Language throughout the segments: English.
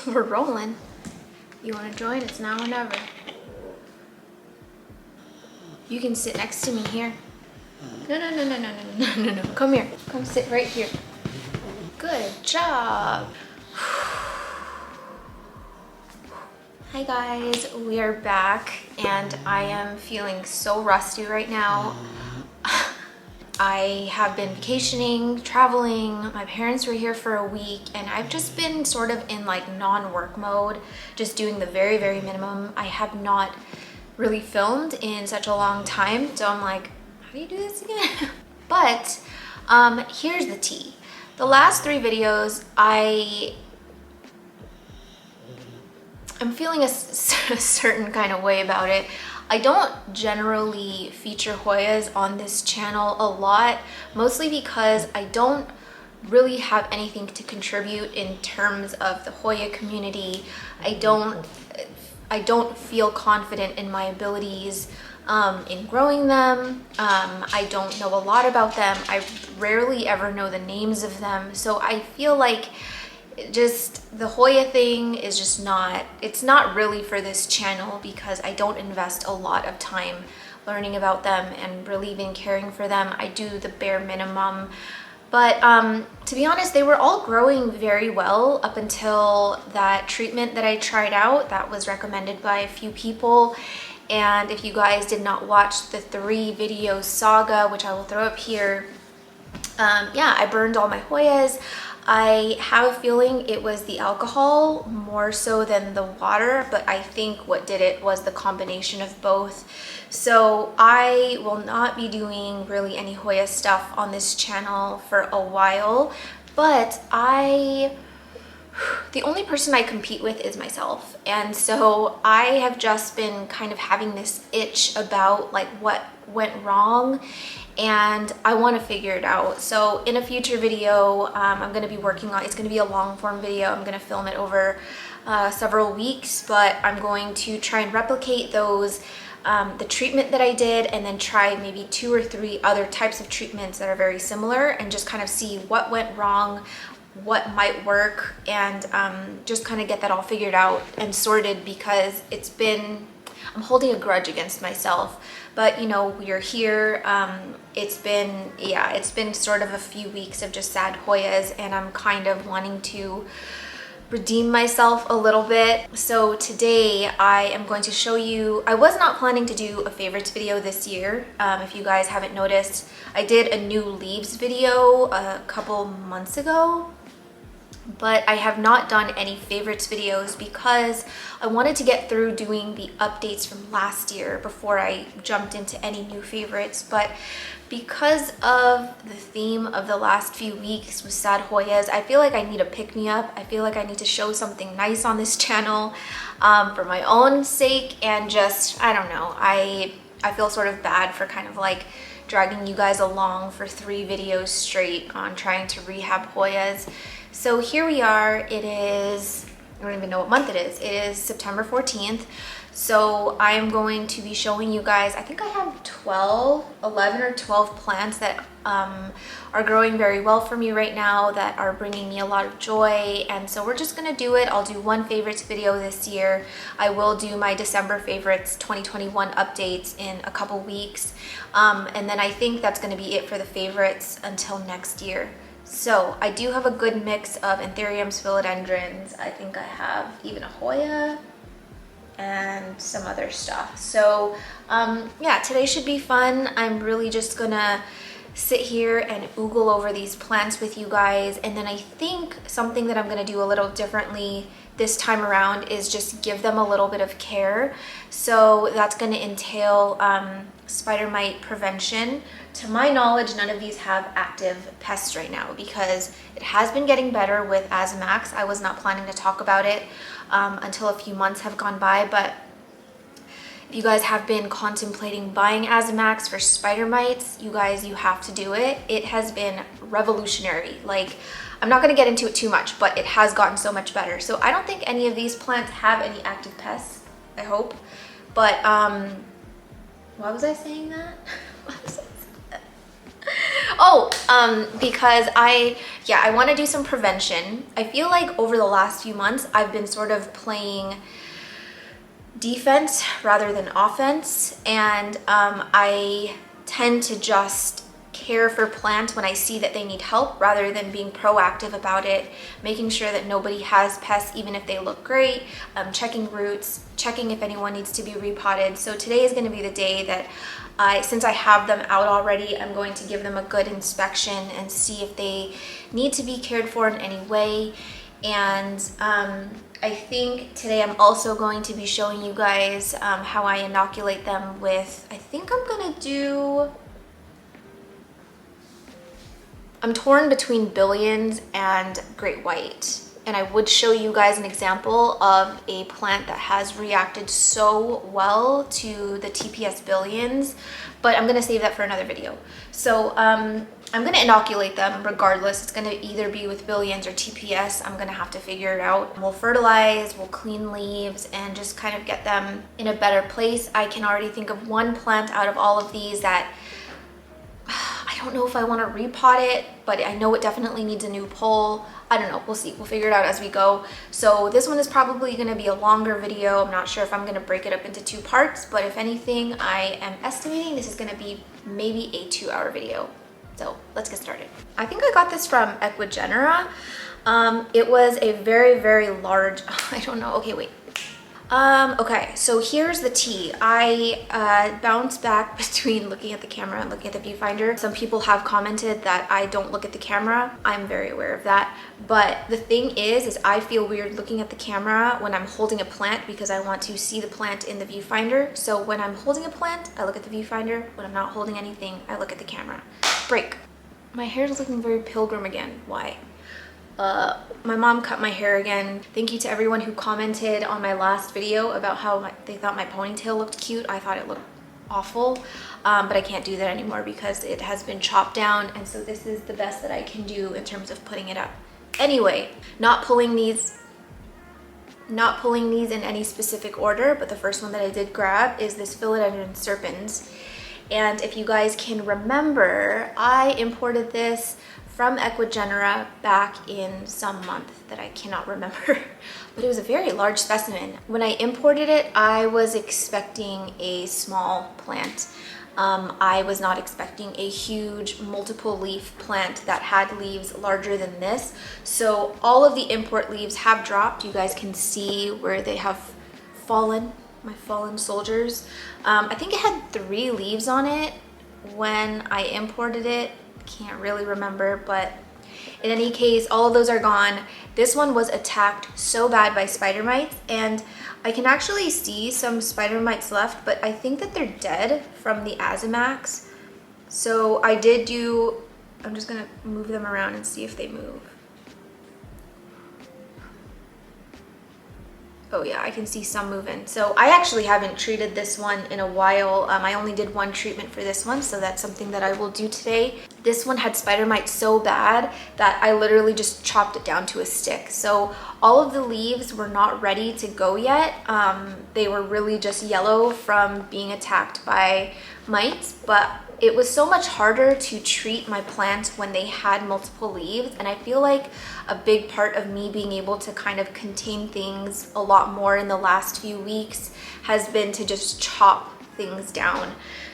We're rolling. You want to join? It's now or never. You can sit next to me here. No. Come here. Come sit right here. Good job. Hi guys, we are back and I am feeling so rusty right now. I have been vacationing, traveling. My parents were here for a week and I've just been sort of in like non-work mode, just doing the very, very minimum. I have not really filmed in such a long time. So I'm like, how do you do this again? But here's the tea. The last 3 videos, I'm feeling a certain kind of way about it. I don't generally feature Hoyas on this channel a lot, mostly because I don't really have anything to contribute in terms of the Hoya community. I don't feel confident in my abilities in growing them. I don't know a lot about them. I rarely ever know the names of them. So I feel like just the Hoya thing is just it's not really for this channel because I don't invest a lot of time learning about them and really even caring for them. I do the bare minimum. But to be honest, they were all growing very well up until that treatment that I tried out that was recommended by a few people. And if you guys did not watch the 3 video saga, which I will throw up here, yeah, I burned all my Hoyas. I have a feeling it was the alcohol more so than the water, but I think what did it was the combination of both. So I will not be doing really any Hoya stuff on this channel for a while, but the only person I compete with is myself. And so I have just been kind of having this itch about like what went wrong and I want to figure it out. So in a future video, I'm going to be working on, it's going to be a long form video. I'm going to film it over several weeks, but I'm going to try and replicate those, the treatment that I did, and then try maybe 2 or 3 other types of treatments that are very similar and just kind of see what went wrong, what might work, and just kind of get that all figured out and sorted because I'm holding a grudge against myself. But you know, we're here. It's been sort of a few weeks of just sad Hoyas and I'm kind of wanting to redeem myself a little bit. So today I am going to show you, I was not planning to do a favorites video this year. If you guys haven't noticed, I did a new leaves video a couple months ago, but I have not done any favorites videos because I wanted to get through doing the updates from last year before I jumped into any new favorites. But because of the theme of the last few weeks with sad Hoyas, I feel like I need a pick-me-up. I feel like I need to show something nice on this channel for my own sake, and just, I don't know, I feel sort of bad for kind of like dragging you guys along for 3 videos straight on trying to rehab Hoyas. So here we are. It is, I don't even know what month it is. It is September 14th. So I'm going to be showing you guys, I think I have 11 or 12 plants that are growing very well for me right now, that are bringing me a lot of joy. And so we're just gonna do it. I'll do one favorites video this year. I will do my December favorites 2021 updates in a couple weeks. And then I think that's gonna be it for the favorites until next year. So I do have a good mix of ethereums, philodendrons. I think I have even a Hoya and some other stuff. So yeah, today should be fun. I'm really just gonna sit here and oogle over these plants with you guys. And then I think something that I'm gonna do a little differently this time around is just give them a little bit of care. So that's gonna entail spider mite prevention. To my knowledge, none of these have active pests right now because it has been getting better with Azamax. I was not planning to talk about it until a few months have gone by, but if you guys have been contemplating buying Azamax for spider mites, you guys, you have to do it. It has been revolutionary. Like, I'm not gonna get into it too much, but it has gotten so much better. So I don't think any of these plants have any active pests, I hope. But why was I saying that? Oh, because I want to do some prevention. I feel like over the last few months, I've been sort of playing defense rather than offense. And I tend to just care for plants when I see that they need help rather than being proactive about it, making sure that nobody has pests even if they look great, checking roots, checking if anyone needs to be repotted. So today is going to be the day that since I have them out already, I'm going to give them a good inspection and see if they need to be cared for in any way. And I think today I'm also going to be showing you guys how I inoculate them with, I think I'm going to do, I'm torn between billions and great white. And I would show you guys an example of a plant that has reacted so well to the TPS billions, but I'm gonna save that for another video. So I'm gonna inoculate them regardless. It's gonna either be with billions or TPS. I'm gonna have to figure it out. We'll fertilize, we'll clean leaves, and just kind of get them in a better place. I can already think of one plant out of all of these that I don't know if I want to repot it, but I know it definitely needs a new pole. I don't know, we'll see, we'll figure it out as we go. So this one is probably going to be a longer video. I'm not sure if I'm going to break it up into 2 parts, but if anything, I am estimating this is going to be maybe a 2-hour video. So let's get started. I think I got this from Equigenera. It was a very, very large, I don't know, okay, wait. Okay, so here's the tea. I bounce back between looking at the camera and looking at the viewfinder. Some people have commented that I don't look at the camera. I'm very aware of that. But the thing is I feel weird looking at the camera when I'm holding a plant because I want to see the plant in the viewfinder. So when I'm holding a plant, I look at the viewfinder. When I'm not holding anything, I look at the camera. Break. My hair is looking very pilgrim again. Why? My mom cut my hair again. Thank you to everyone who commented on my last video about how they thought my ponytail looked cute. I thought it looked awful, but I can't do that anymore because it has been chopped down, and so this is the best that I can do in terms of putting it up. Anyway, not pulling these in any specific order, but the first one that I did grab is this philodendron serpens. And if you guys can remember, I imported this from Equigenera back in some month that I cannot remember, but it was a very large specimen. When I imported it, I was expecting a small plant. I was not expecting a huge multiple leaf plant that had leaves larger than this. So all of the import leaves have dropped. You guys can see where they have fallen, my fallen soldiers. I think it had 3 leaves on it when I imported it. Can't really remember, but in any case, all of those are gone. This one was attacked so bad by spider mites, and I can actually see some spider mites left, but I think that they're dead from the Azimax. So I did do, I'm just gonna move them around and see if they move. Oh yeah, I can see some moving. So I actually haven't treated this one in a while. I only did 1 treatment for this one, so that's something that I will do today. This one had spider mites so bad that I literally just chopped it down to a stick. So all of the leaves were not ready to go yet. They were really just yellow from being attacked by mites, but it was so much harder to treat my plants when they had multiple leaves, and I feel like a big part of me being able to kind of contain things a lot more in the last few weeks has been to just chop things down.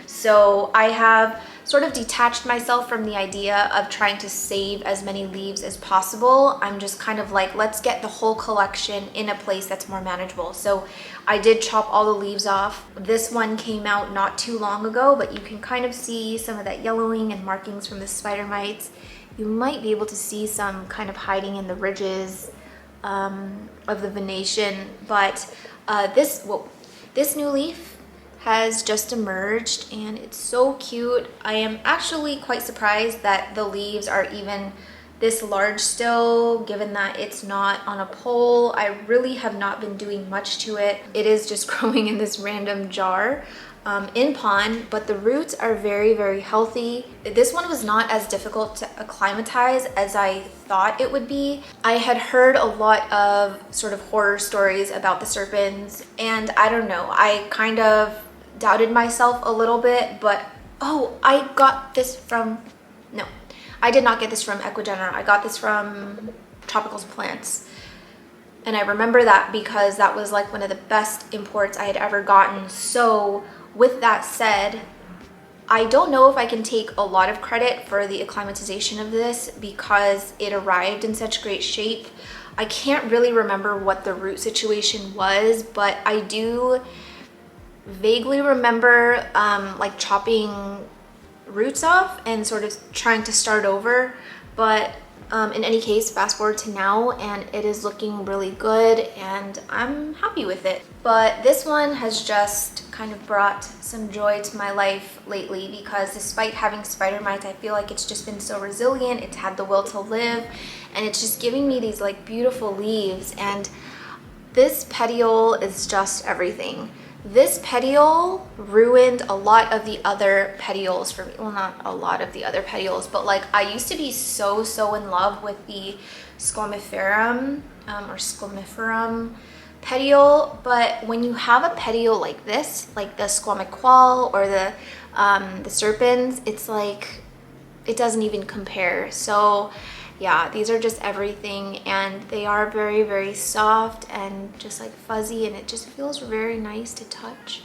So I have sort of detached myself from the idea of trying to save as many leaves as possible. I'm just kind of like, let's get the whole collection in a place that's more manageable. So I did chop all the leaves off. This one came out not too long ago, but you can kind of see some of that yellowing and markings from the spider mites. You might be able to see some kind of hiding in the ridges of the venation, but this new leaf has just emerged and it's so cute. I am actually quite surprised that the leaves are even this large still, given that it's not on a pole. I really have not been doing much to it. It is just growing in this random jar in pond, but the roots are very, very healthy. This one was not as difficult to acclimatize as I thought it would be. I had heard a lot of sort of horror stories about the serpents, and I don't know, I kind of doubted myself a little bit, but oh, I got this from No, I did not get this from Ecuador. I got this from Tropicals Plants. And I remember that because that was like one of the best imports I had ever gotten. So with that said, I don't know if I can take a lot of credit for the acclimatization of this because it arrived in such great shape. I can't really remember what the root situation was, but I do vaguely remember like chopping roots off and sort of trying to start over. But in any case, fast forward to now and it is looking really good and I'm happy with it. But this one has just kind of brought some joy to my life lately because despite having spider mites, I feel like it's just been so resilient. It's had the will to live and it's just giving me these like beautiful leaves, and this petiole is just everything. This petiole ruined a lot of the other petioles for me. Well, not a lot of the other petioles, but like I used to be so in love with the squamiferum or squamiferum petiole, but when you have a petiole like this, like the squamiqual or the serpents, it's like it doesn't even compare. So yeah, these are just everything, and they are very soft and just like fuzzy, and it just feels very nice to touch.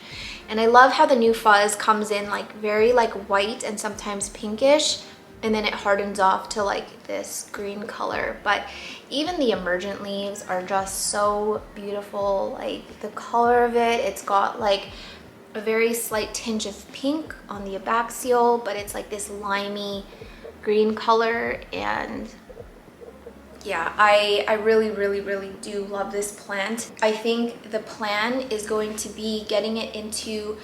And I love how the new fuzz comes in like very like white and sometimes pinkish, and then it hardens off to like this green color. But even the emergent leaves are just so beautiful. Like the color of it, it's got like a very slight tinge of pink on the abaxial, but it's like this limey green color. And yeah, I really do love this plant. I think the plan is going to be getting it into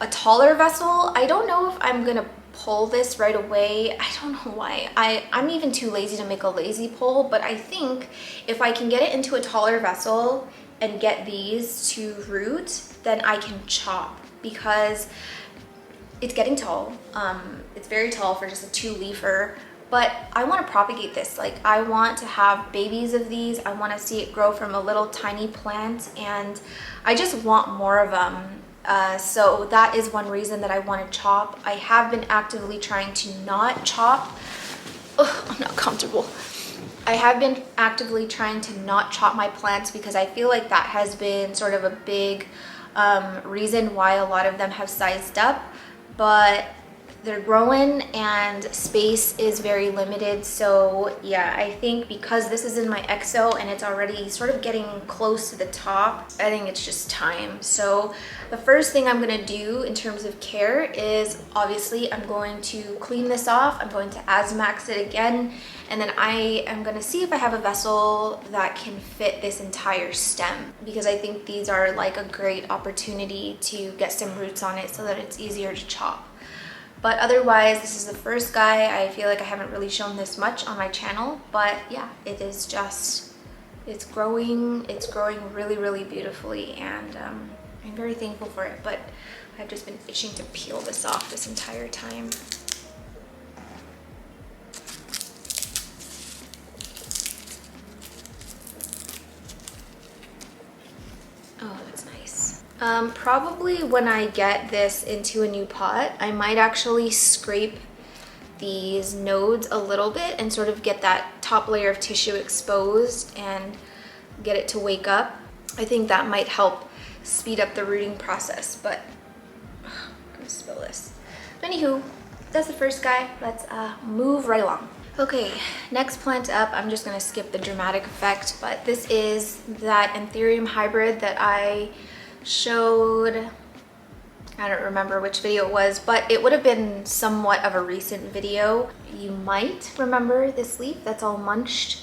a taller vessel. I don't know if I'm gonna pull this right away. I don't know why. I'm even too lazy to make a lazy pull, but I think if I can get it into a taller vessel and get these to root, then I can chop, because it's getting tall. It's very tall for just a 2-leafer, but I want to propagate this. Like I want to have babies of these. I want to see it grow from a little tiny plant, and I just want more of them. So that is one reason that I want to chop. I have been actively trying to not chop. Ugh, I'm not comfortable. I have been actively trying to not chop my plants because I feel like that has been sort of a big reason why a lot of them have sized up, but they're growing and space is very limited. So yeah, I think because this is in my exo and it's already sort of getting close to the top, I think it's just time. So the first thing I'm gonna do in terms of care is obviously I'm going to clean this off. I'm going to Azmax it again, and then I am gonna see if I have a vessel that can fit this entire stem, because I think these are like a great opportunity to get some roots on it so that it's easier to chop. But otherwise, this is the first guy. I feel like I haven't really shown this much on my channel, but yeah, it is just, it's growing really beautifully, and I'm very thankful for it. But I've just been itching to peel this off this entire time. Oh, that's nice. Probably when I get this into a new pot, I might actually scrape these nodes a little bit and sort of get that top layer of tissue exposed and get it to wake up. I think that might help speed up the rooting process, but I'm gonna spill this. Anywho, that's the first guy. Let's move right along. Okay, next plant up, I'm just gonna skip the dramatic effect, but this is that Ethereum hybrid that I showed. I don't remember which video it was, but it would have been somewhat of a recent video. You might remember this leaf that's all munched.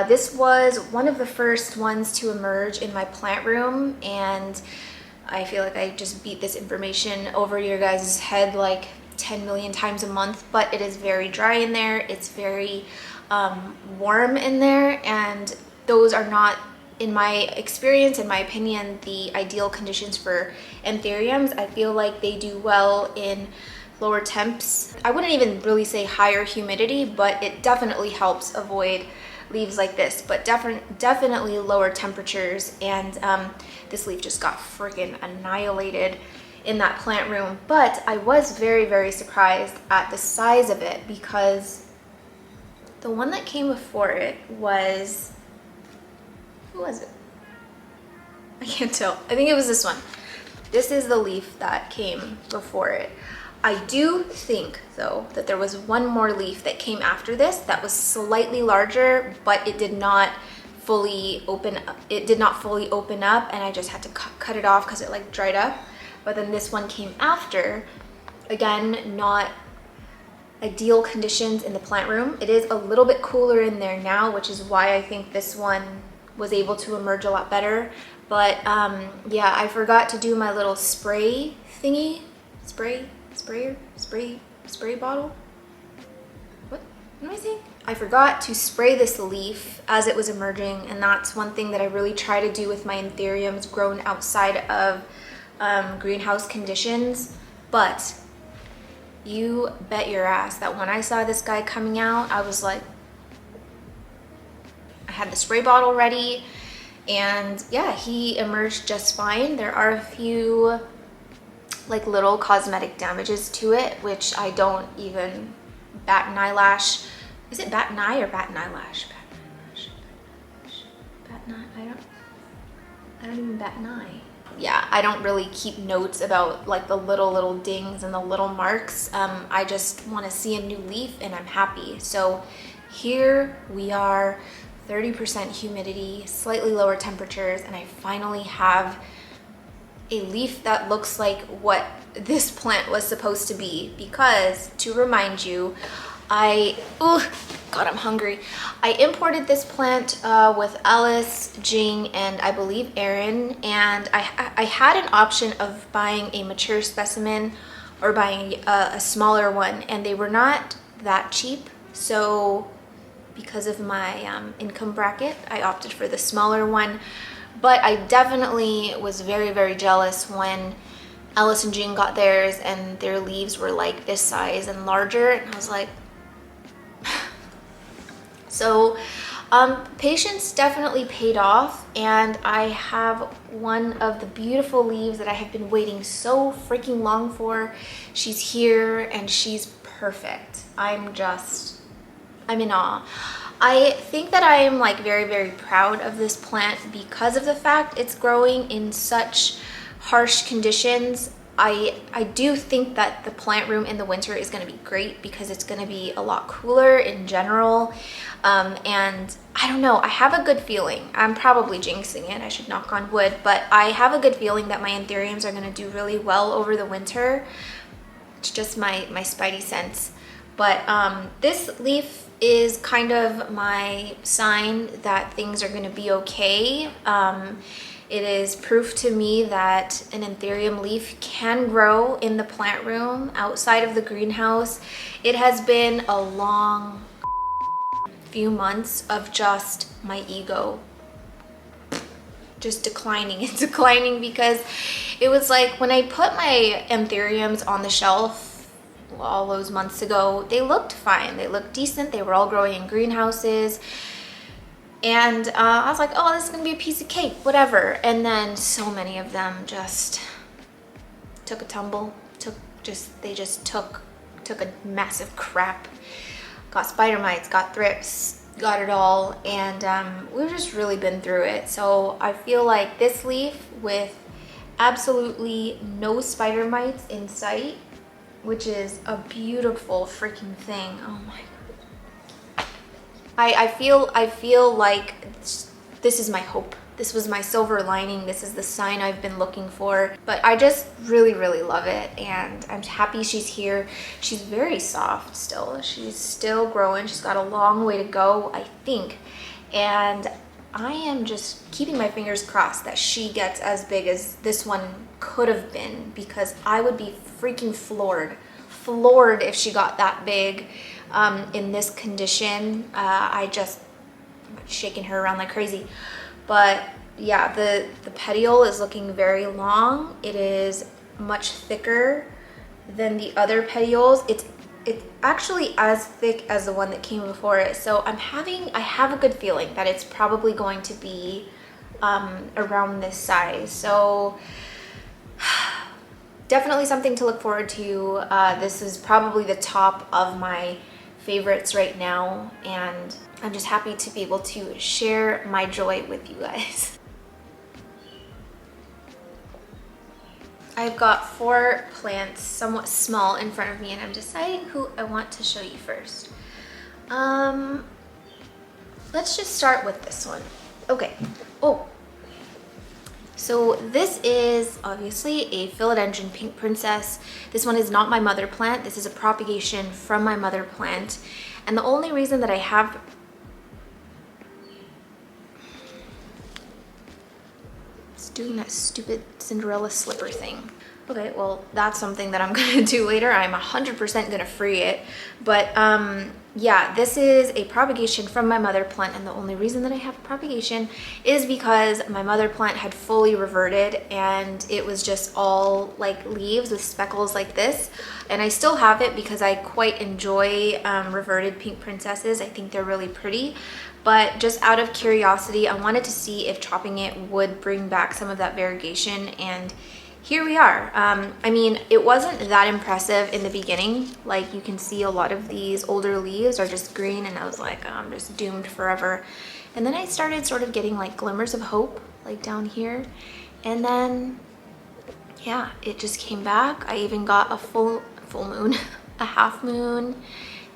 This was one of the first ones to emerge in my plant room, and I feel like I just beat this information over your guys' head like 10 million times a month, but it is very dry in there. It's very warm in there, and those are not, in my experience, in my opinion, the ideal conditions for anthuriums. I feel like they do well in lower temps. I wouldn't even really say higher humidity, but it definitely helps avoid leaves like this, but definitely lower temperatures. And this leaf just got freaking annihilated in that plant room. But I was very, very surprised at the size of it, because the one that came before it was, who was it? I can't tell. I think it was this one. This is the leaf that came before it. I do think though that there was one more leaf that came after this that was slightly larger, but it did not fully open up. It did not fully open up, and I just had to cut it off because it like dried up. But then this one came after. Again, not ideal conditions in the plant room. It is a little bit cooler in there now, which is why I think this one was able to emerge a lot better. But yeah, I forgot to do my little spray thingy. Spray bottle? What am I saying? I forgot to spray this leaf as it was emerging, and that's one thing that I really try to do with my anthuriums grown outside of greenhouse conditions. But you bet your ass that when I saw this guy coming out, I was like, I had the spray bottle ready, and yeah, he emerged just fine. There are a few like little cosmetic damages to it, which I don't even bat an eyelash. Is it bat an eye or bat an eyelash? Bat an eye? I don't even bat an eye. Yeah, I don't really keep notes about like the little dings and the little marks. I just want to see a new leaf and I'm happy. So here we are, 30% humidity, slightly lower temperatures, and I finally have a leaf that looks like what this plant was supposed to be. Because, to remind you, God, I'm hungry. I imported this plant with Alice, Jing, and I believe Erin, and I had an option of buying a mature specimen or buying a smaller one, and they were not that cheap. So because of my income bracket, I opted for the smaller one. But I definitely was very, very jealous when Alice and Jing got theirs and their leaves were like this size and larger, and I was like, so patience definitely paid off, and I have one of the beautiful leaves that I have been waiting so freaking long for. She's here and she's perfect. I'm in awe. I think that I am like very, very proud of this plant because of the fact it's growing in such harsh conditions. I do think that the plant room in the winter is going to be great because it's going to be a lot cooler in general. And I don't know, I have a good feeling. I'm probably jinxing it, I should knock on wood, but I have a good feeling that my anthuriums are going to do really well over the winter. It's just my spidey sense. But this leaf is kind of my sign that things are going to be okay. It is proof to me that an anthurium leaf can grow in the plant room outside of the greenhouse. It has been a long few months of just my ego just declining and declining, because it was like when I put my anthuriums on the shelf all those months ago, they looked fine, they looked decent, they were all growing in greenhouses, and I was like, oh, this is gonna be a piece of cake, whatever. And then so many of them just took a tumble, they just took a massive crap, got spider mites, got thrips, got it all, and we've just really been through it. So I feel like this leaf with absolutely no spider mites in sight, which is a beautiful freaking thing. Oh my God. I feel like this is my hope. This was my silver lining. This is the sign I've been looking for. But I just really, really love it, and I'm happy she's here. She's very soft still. She's still growing. She's got a long way to go, I think. And I am just keeping my fingers crossed that she gets as big as this one could have been, because I would be freaking floored if she got that big in this condition. I'm shaking her around like crazy. But yeah, the petiole is looking very long. It is much thicker than the other petioles. It's actually as thick as the one that came before it. So I have a good feeling that it's probably going to be around this size. So definitely something to look forward to. This is probably the top of my favorites right now, and I'm just happy to be able to share my joy with you guys. I've got 4 plants, somewhat small, in front of me, and I'm deciding who I want to show you first. Let's just start with this one. Okay. Oh, so this is obviously a philodendron pink princess. This one is not my mother plant. This is a propagation from my mother plant. And the only reason that I have doing that stupid Cinderella slipper thing. Okay, well, that's something that I'm gonna do later. I'm 100% gonna free it. But yeah, this is a propagation from my mother plant, and the only reason that I have a propagation is because my mother plant had fully reverted and it was just all like leaves with speckles like this. And I still have it because I quite enjoy reverted pink princesses. I think they're really pretty. But just out of curiosity, I wanted to see if chopping it would bring back some of that variegation, and here we are. I mean, it wasn't that impressive in the beginning. Like, you can see a lot of these older leaves are just green, and I was like, oh, I'm just doomed forever. And then I started sort of getting like glimmers of hope, like down here. And then, yeah, it just came back. I even got a full moon, a half moon,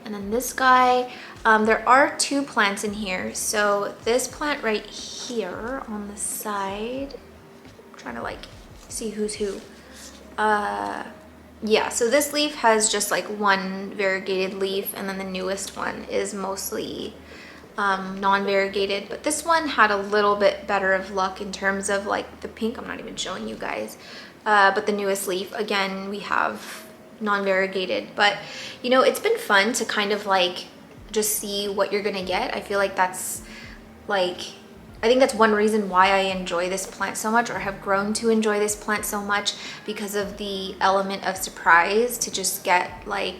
and then this guy. There are 2 plants in here. So this plant right here on the side, I'm trying to like see who's who. Yeah, so this leaf has just like 1 variegated leaf, and then the newest one is mostly non-variegated, but this one had a little bit better of luck in terms of like the pink. I'm not even showing you guys, but the newest leaf, again, we have non-variegated. But you know, it's been fun to kind of like just see what you're gonna get. I feel like that's like, I think that's one reason why I enjoy this plant so much, or have grown to enjoy this plant so much, because of the element of surprise, to just get like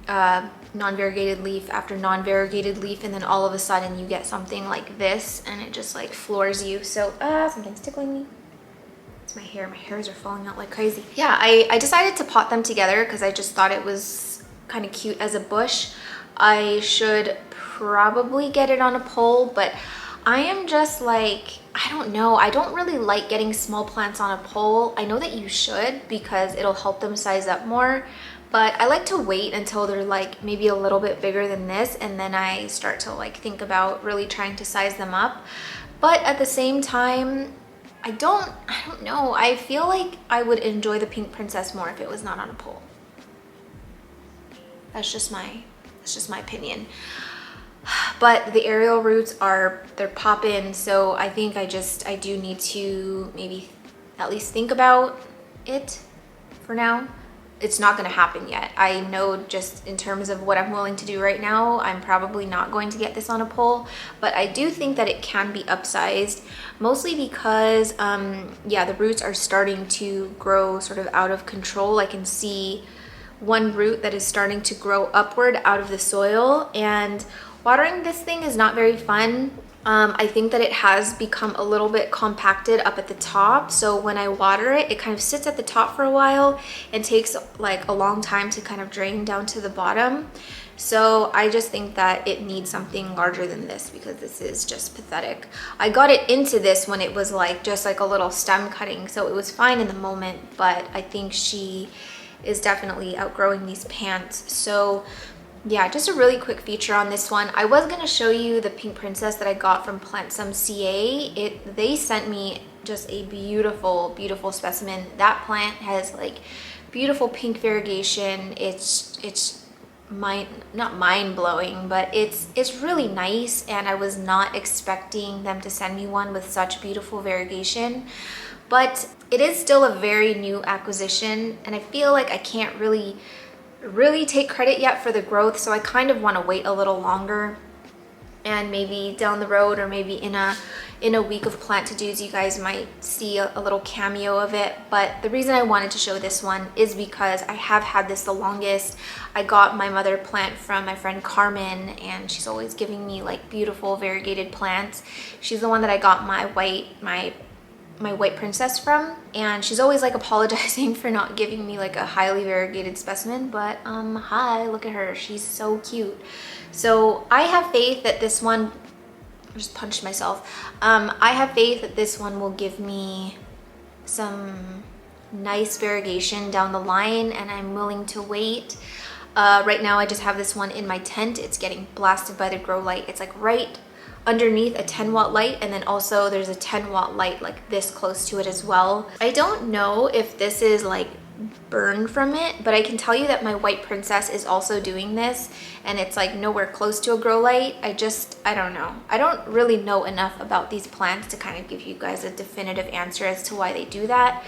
non-variegated leaf after non-variegated leaf, and then all of a sudden you get something like this, and it just like floors you. So something's tickling me. It's my hair. My hairs are falling out like crazy. Yeah, I decided to pot them together because I just thought it was kind of cute as a bush. I should probably get it on a pole, but I am just like, I don't know. I don't really like getting small plants on a pole. I know that you should, because it'll help them size up more, but I like to wait until they're like maybe a little bit bigger than this, and then I start to like think about really trying to size them up. But at the same time, I don't know. I feel like I would enjoy the pink princess more if it was not on a pole. That's just my opinion. But the aerial roots they're poppin', so I think I do need to maybe at least think about it for now. It's not gonna happen yet. I know, just in terms of what I'm willing to do right now, I'm probably not going to get this on a pole, but I do think that it can be upsized, mostly because, yeah, the roots are starting to grow sort of out of control. I can see 1 root that is starting to grow upward out of the soil, and watering this thing is not very fun. I think that it has become a little bit compacted up at the top, so when I water it, it kind of sits at the top for a while and takes like a long time to kind of drain down to the bottom. So I just think that it needs something larger than this, because this is just pathetic. I got it into this when it was like just like a little stem cutting, so it was fine in the moment, but I think she is definitely outgrowing these pants. So yeah, just a really quick feature on this one. I was gonna show you the pink princess that I got from Plant Some CA. They sent me just a beautiful, beautiful specimen. That plant has like beautiful pink variegation. It's not mind-blowing, but it's really nice, and I was not expecting them to send me one with such beautiful variegation. But it is still a very new acquisition, and I feel like I can't really take credit yet for the growth, so I kind of want to wait a little longer, and maybe down the road, or maybe in a week of plant to-dos, you guys might see a little cameo of it. But the reason I wanted to show this one is because I have had this the longest. I got my mother plant from my friend Carmen, and she's always giving me like beautiful variegated plants. She's the one that I got my my white princess from, and she's always like apologizing for not giving me like a highly variegated specimen, but hi, look at her, she's so cute. So I have faith that this one, I just punched myself, I have faith that this one will give me some nice variegation down the line, and I'm willing to wait. Right now I just have this one in my tent. It's getting blasted by the grow light. It's like right underneath a 10-watt light, and then also there's a 10-watt light like this close to it as well. I don't know if this is like burned from it, but I can tell you that my white princess is also doing this, and it's like nowhere close to a grow light. I don't know. I don't really know enough about these plants to kind of give you guys a definitive answer as to why they do that.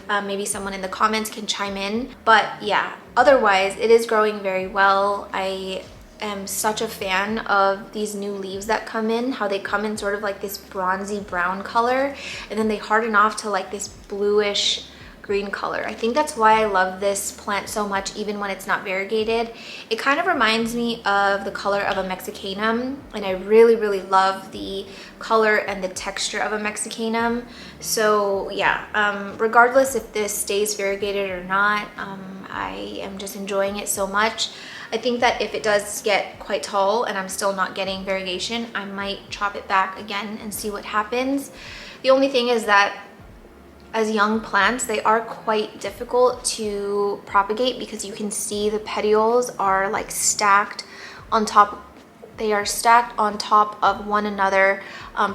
Maybe someone in the comments can chime in, but yeah, otherwise it is growing very well. I am such a fan of these new leaves that come in, how they come in sort of like this bronzy brown color, and then they harden off to like this bluish green color. I think that's why I love this plant so much, even when it's not variegated. It kind of reminds me of the color of a mexicanum, and I really love the color and the texture of a mexicanum. So yeah, regardless if this stays variegated or not, I am just enjoying it so much. I think that if it does get quite tall and I'm still not getting variegation, I might chop it back again and see what happens. The only thing is that as young plants, they are quite difficult to propagate because you can see the petioles are like stacked on top. They are stacked on top of one another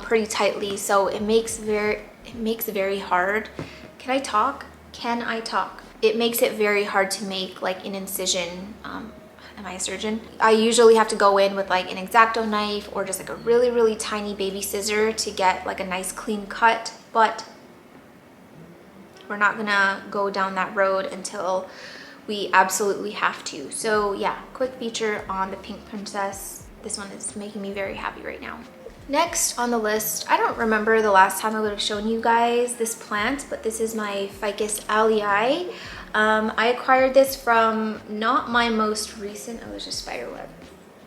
pretty tightly, so it makes very hard. Can I talk? Can I talk? It makes it very hard to make like an incision. Am I a surgeon? I usually have to go in with like an X-Acto knife or just like a really tiny baby scissor to get like a nice clean cut, but we're not gonna go down that road until we absolutely have to. So yeah, quick feature on the pink princess. This one is making me very happy right now. Next on the list, I don't remember the last time I would have shown you guys this plant, but this is my ficus alii. I acquired this from not my most recent, oh, there's a spider web.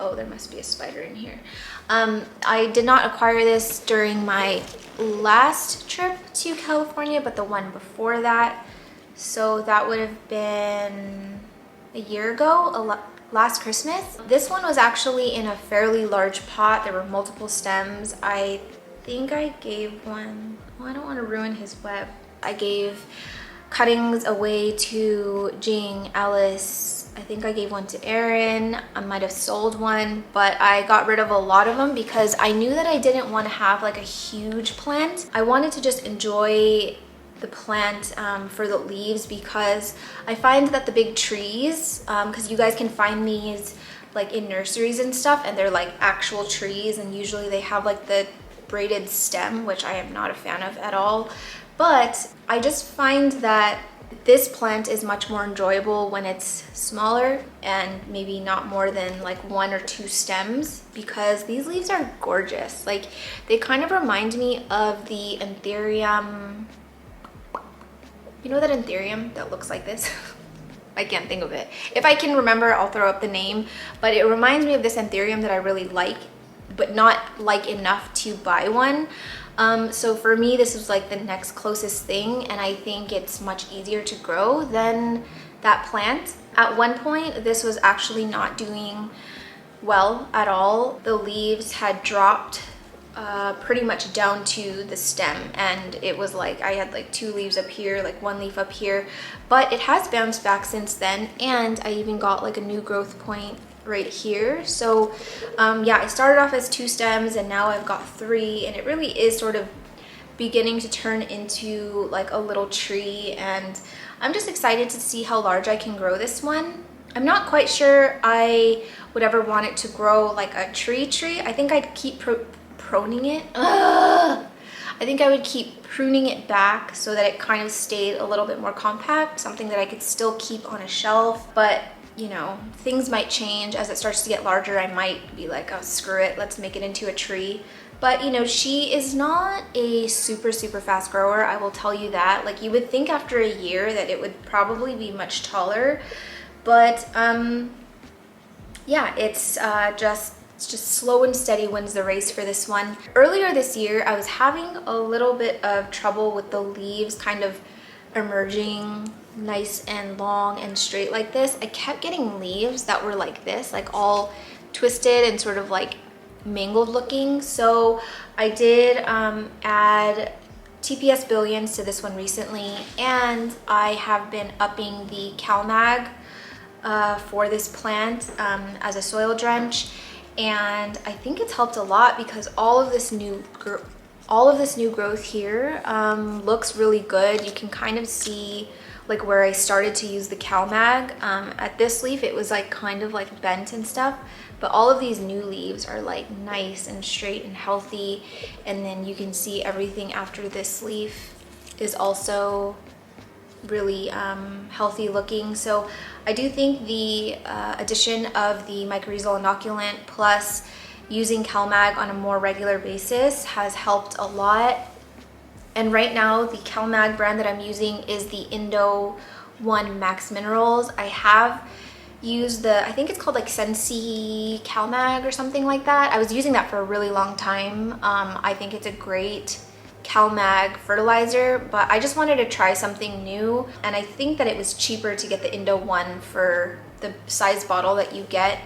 Oh, there must be a spider in here. I did not acquire this during my last trip to California, but the one before that. So that would have been a year ago, last Christmas. This one was actually in a fairly large pot. There were multiple stems. I think I gave one, oh, I don't want to ruin his web. I gave cuttings away to Jing, Alice. I think I gave one to Erin. I might have sold one, but I got rid of a lot of them because I knew that I didn't want to have like a huge plant. I wanted to just enjoy the plant for the leaves, because I find that the big trees, because you guys can find these like in nurseries and stuff, and they're like actual trees, and usually they have like the braided stem, which I am not a fan of at all. But I just find that this plant is much more enjoyable when it's smaller and maybe not more than like 1 or 2 stems, because these leaves are gorgeous. Like, they kind of remind me of the ethereum. You know that ethereum that looks like this? I can't think of it. If I can remember, I'll throw up the name, but it reminds me of this ethereum that I really like, but not like enough to buy one. So for me, this was like the next closest thing, and I think it's much easier to grow than that plant. At one point, this was actually not doing well at all. The leaves had dropped pretty much down to the stem, and it was like I had like 2 leaves up here, like 1 leaf up here, but it has bounced back since then, and I even got like a new growth point right here. So yeah, I started off as 2 stems and now I've got 3, and it really is sort of beginning to turn into like a little tree, and I'm just excited to see how large I can grow this one. I'm not quite sure I would ever want it to grow like a tree. I think I'd keep pruning it. I think I would keep pruning it back so that it kind of stayed a little bit more compact, something that I could still keep on a shelf. But you know, things might change as it starts to get larger. I might be like, oh, screw it, let's make it into a tree. But you know, she is not a super fast grower, I will tell you that. Like, you would think after a year that it would probably be much taller, but yeah, it's just It's just slow and steady wins the race for this one. Earlier this year, I was having a little bit of trouble with the leaves kind of emerging nice and long and straight like this. I kept getting leaves that were like this, like all twisted and sort of like mangled looking. So I did add TPS billions to this one recently, and I have been upping the CalMag for this plant as a soil drench, and I think it's helped a lot because all of this new growth here looks really good. You can kind of see like where I started to use the CalMag. At this leaf, it was like kind of like bent and stuff, but all of these new leaves are like nice and straight and healthy. And then you can see everything after this leaf is also really healthy looking. So I do think the addition of the mycorrhizal inoculant plus using CalMag on a more regular basis has helped a lot. And right now the CalMag brand that I'm using is the Indo 1 Max Minerals. I have used I think it's called like Sensi CalMag or something like that. I was using that for a really long time. I think it's a great CalMag fertilizer, but I just wanted to try something new, and I think that it was cheaper to get the Indo 1 for the size bottle that you get.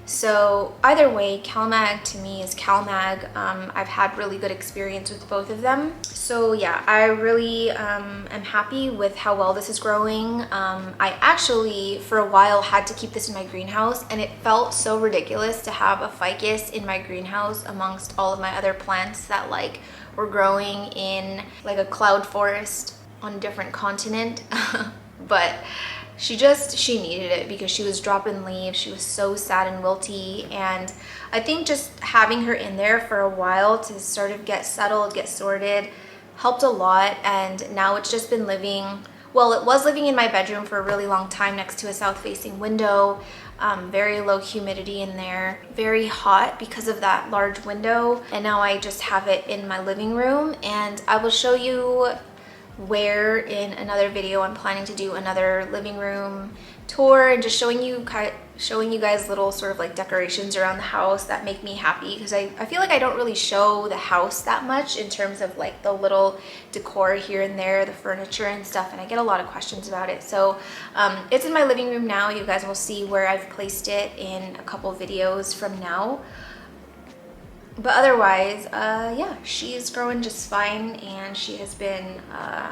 So either way, CalMag to me is CalMag. I've had really good experience with both of them. So yeah, I really am happy with how well this is growing. I actually, for a while, had to keep this in my greenhouse, and it felt so ridiculous to have a ficus in my greenhouse amongst all of my other plants that like were growing in like a cloud forest on a different continent. But she needed it because she was dropping leaves. She was so sad and wilty, and I think just having her in there for a while to sort of get settled, get sorted, helped a lot. And now it's just been living, well, it was living in my bedroom for a really long time next to a south-facing window. Very low humidity in there, very hot because of that large window, and now I just have it in my living room. And I will show you where in another video I'm planning to do another living room tour and just showing you guys little sort of like decorations around the house that make me happy, because I feel like I don't really show the house that much in terms of like the little decor here and there, the furniture and stuff, and I get a lot of questions about it. So it's in my living room now. You guys will see where I've placed it in a couple videos from now. But otherwise, yeah, she's growing just fine, and she has been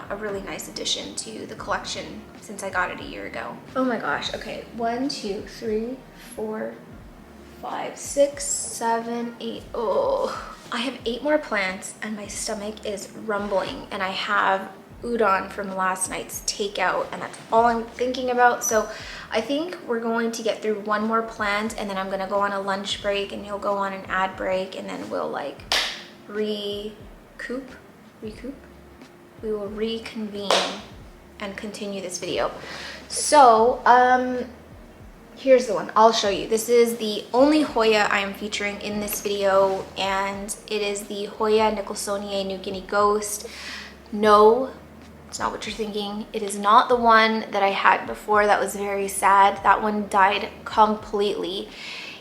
a really nice addition to the collection since I got it a year ago. Oh my gosh, okay, 1, 2, 3, 4, 5, 6, 7, 8. Oh, I have 8 more plants and my stomach is rumbling, and I have udon from last night's takeout, and that's all I'm thinking about. So I think we're going to get through 1 more plant, and then I'm gonna go on a lunch break, and you'll go on an ad break, and then we'll like recoup. We will reconvene and continue this video. So here's the one I'll show you. This is the only Hoya I am featuring in this video, and it is the Hoya nicholsonier New Guinea Ghost. No, it's not what you're thinking. It is not the one that I had before. That was very sad. That one died completely.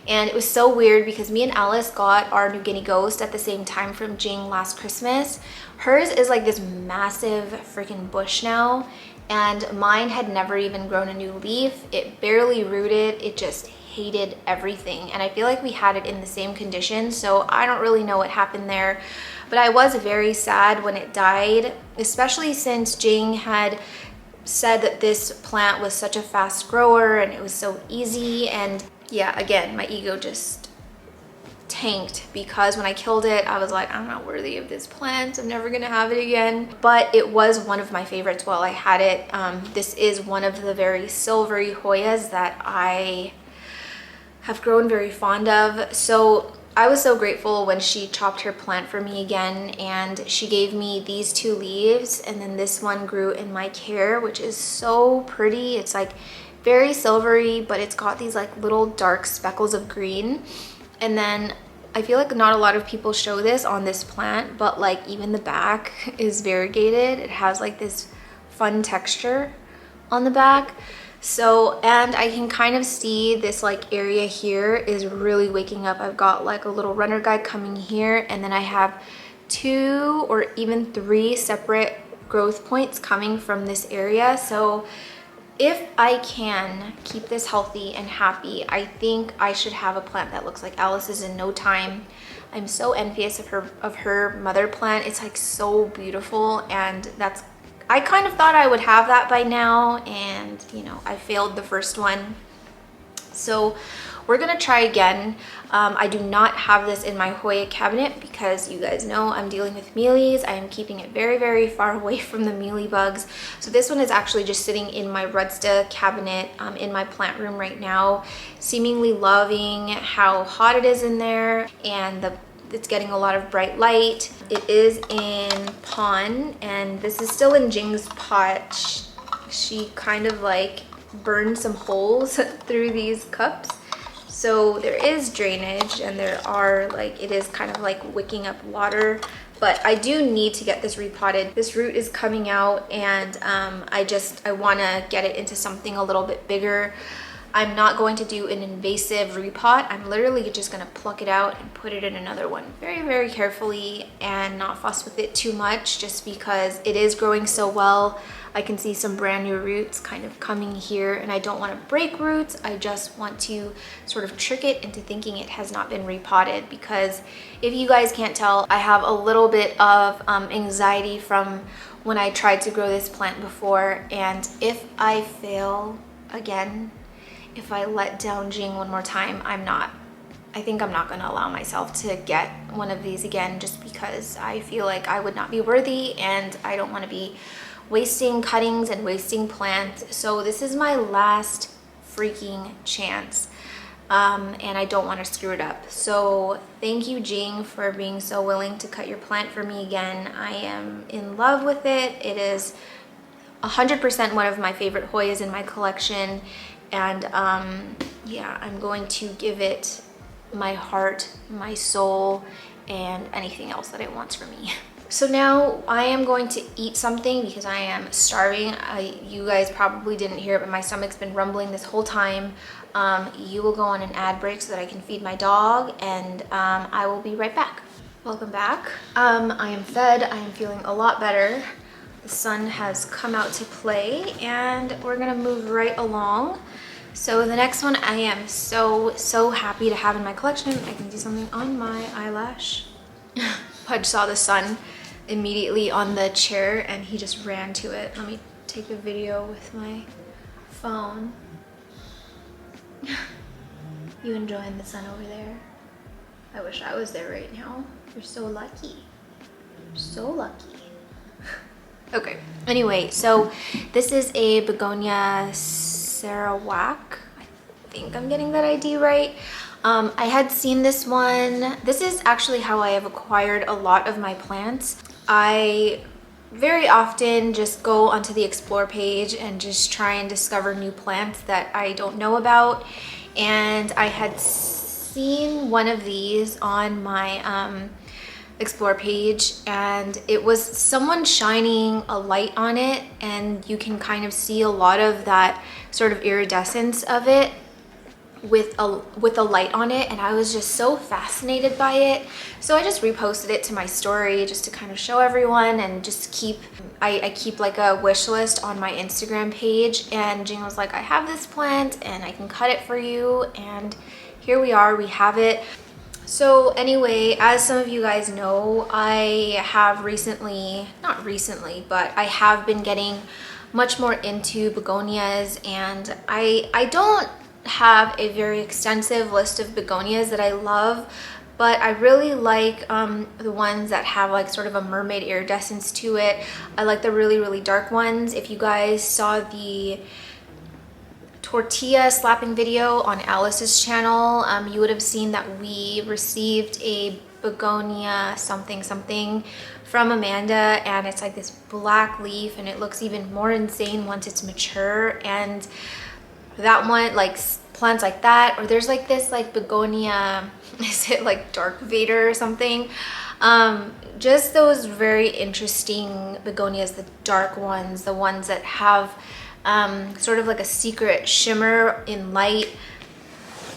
And it was so weird because me and Alice got our New Guinea Ghost at the same time from Jing last Christmas. Hers is like this massive freaking bush now, and mine had never even grown a new leaf. It barely rooted. It just hated everything. And I feel like we had it in the same condition, so I don't really know what happened there. But I was very sad when it died, especially since Jing had said that this plant was such a fast grower and it was so easy. And yeah, again, my ego just tanked because when I killed it, I was like, I'm not worthy of this plant. I'm never gonna have it again. But it was one of my favorites while I had it. This is one of the very silvery Hoyas that I have grown very fond of. So I was so grateful when she chopped her plant for me again, and she gave me these 2 leaves, and then this one grew in my care, which is so pretty. It's like very silvery, but it's got these like little dark speckles of green. And then I feel like not a lot of people show this on this plant, but like even the back is variegated. It has like this fun texture on the back. So, and I can kind of see this like area here is really waking up. I've got like a little runner guide coming here, and then I have 2 or even 3 separate growth points coming from this area. So if I can keep this healthy and happy, I think I should have a plant that looks like Alice's in no time. I'm so envious of her mother plant. It's like so beautiful, and I kind of thought I would have that by now, and you know, I failed the first one. So we're gonna try again. I do not have this in my Hoya cabinet because you guys know I'm dealing with mealies. I am keeping it very, very far away from the mealy bugs. So this one is actually just sitting in my Rudsta cabinet in my plant room right now, seemingly loving how hot it is in there, and it's getting a lot of bright light. It is in pond, and this is still in Jing's pot. She kind of like burned some holes through these cups. So there is drainage, and there are like, it is kind of like wicking up water, but I do need to get this repotted. This root is coming out, and I want to get it into something a little bit bigger. I'm not going to do an invasive repot. I'm literally just going to pluck it out and put it in another one very, very carefully and not fuss with it too much, just because it is growing so well. I can see some brand new roots kind of coming here, and I don't want to break roots. I just want to sort of trick it into thinking it has not been repotted, because if you guys can't tell, I have a little bit of anxiety from when I tried to grow this plant before, and if I fail again, if I let down Jing one more time, I think I'm not going to allow myself to get one of these again, just because I feel like I would not be worthy, and I don't want to be wasting cuttings and wasting plants. So this is my last freaking chance, and I don't want to screw it up. So thank you, Jing, for being so willing to cut your plant for me again. I am in love with it. It is 100% one of my favorite Hoyas in my collection. And yeah, I'm going to give it my heart, my soul, and anything else that it wants from me. So now I am going to eat something because I am starving. You guys probably didn't hear it, but my stomach's been rumbling this whole time. You will go on an ad break so that I can feed my dog, and I will be right back. Welcome back. I am fed. I am feeling a lot better. The sun has come out to play, and we're gonna move right along. So the next one I am so happy to have in my collection. I can do something on my eyelash. Pudge saw the sun immediately on the chair, and he just ran to it. Let me take a video with my phone. You enjoying the sun over there? I wish I was there right now. You're so lucky. You're so lucky. Okay, anyway, so this is a begoniasarawak. I think I'm getting that ID right. I had seen this one. This is actually how I have acquired a lot of my plants. I very often just go onto the explore page and just try and discover new plants that I don't know about. And I had seen one of these on my explore page, and it was someone shining a light on it, and you can kind of see a lot of that sort of iridescence of it with a light on it, and I was just so fascinated by it. So I just reposted it to my story just to kind of show everyone, and just keep I keep like a wish list on my Instagram page. And Jing was like, I have this plant and I can cut it for you, and here we are, we have it. So anyway, as some of you guys know, I have not recently, but I have been getting much more into begonias, and I don't have a very extensive list of begonias that I love, but I really like the ones that have like sort of a mermaid iridescence to it. I like the really, really dark ones. If you guys saw the tortilla slapping video on Alice's channel, you would have seen that we received a begonia something from Amanda, and it's like this black leaf, and it looks even more insane once it's mature. And that one, like plants like that, or there's like this like begonia, is it like Dark Vader or something? Just those very interesting begonias, the dark ones, the ones that have sort of like a secret shimmer in light.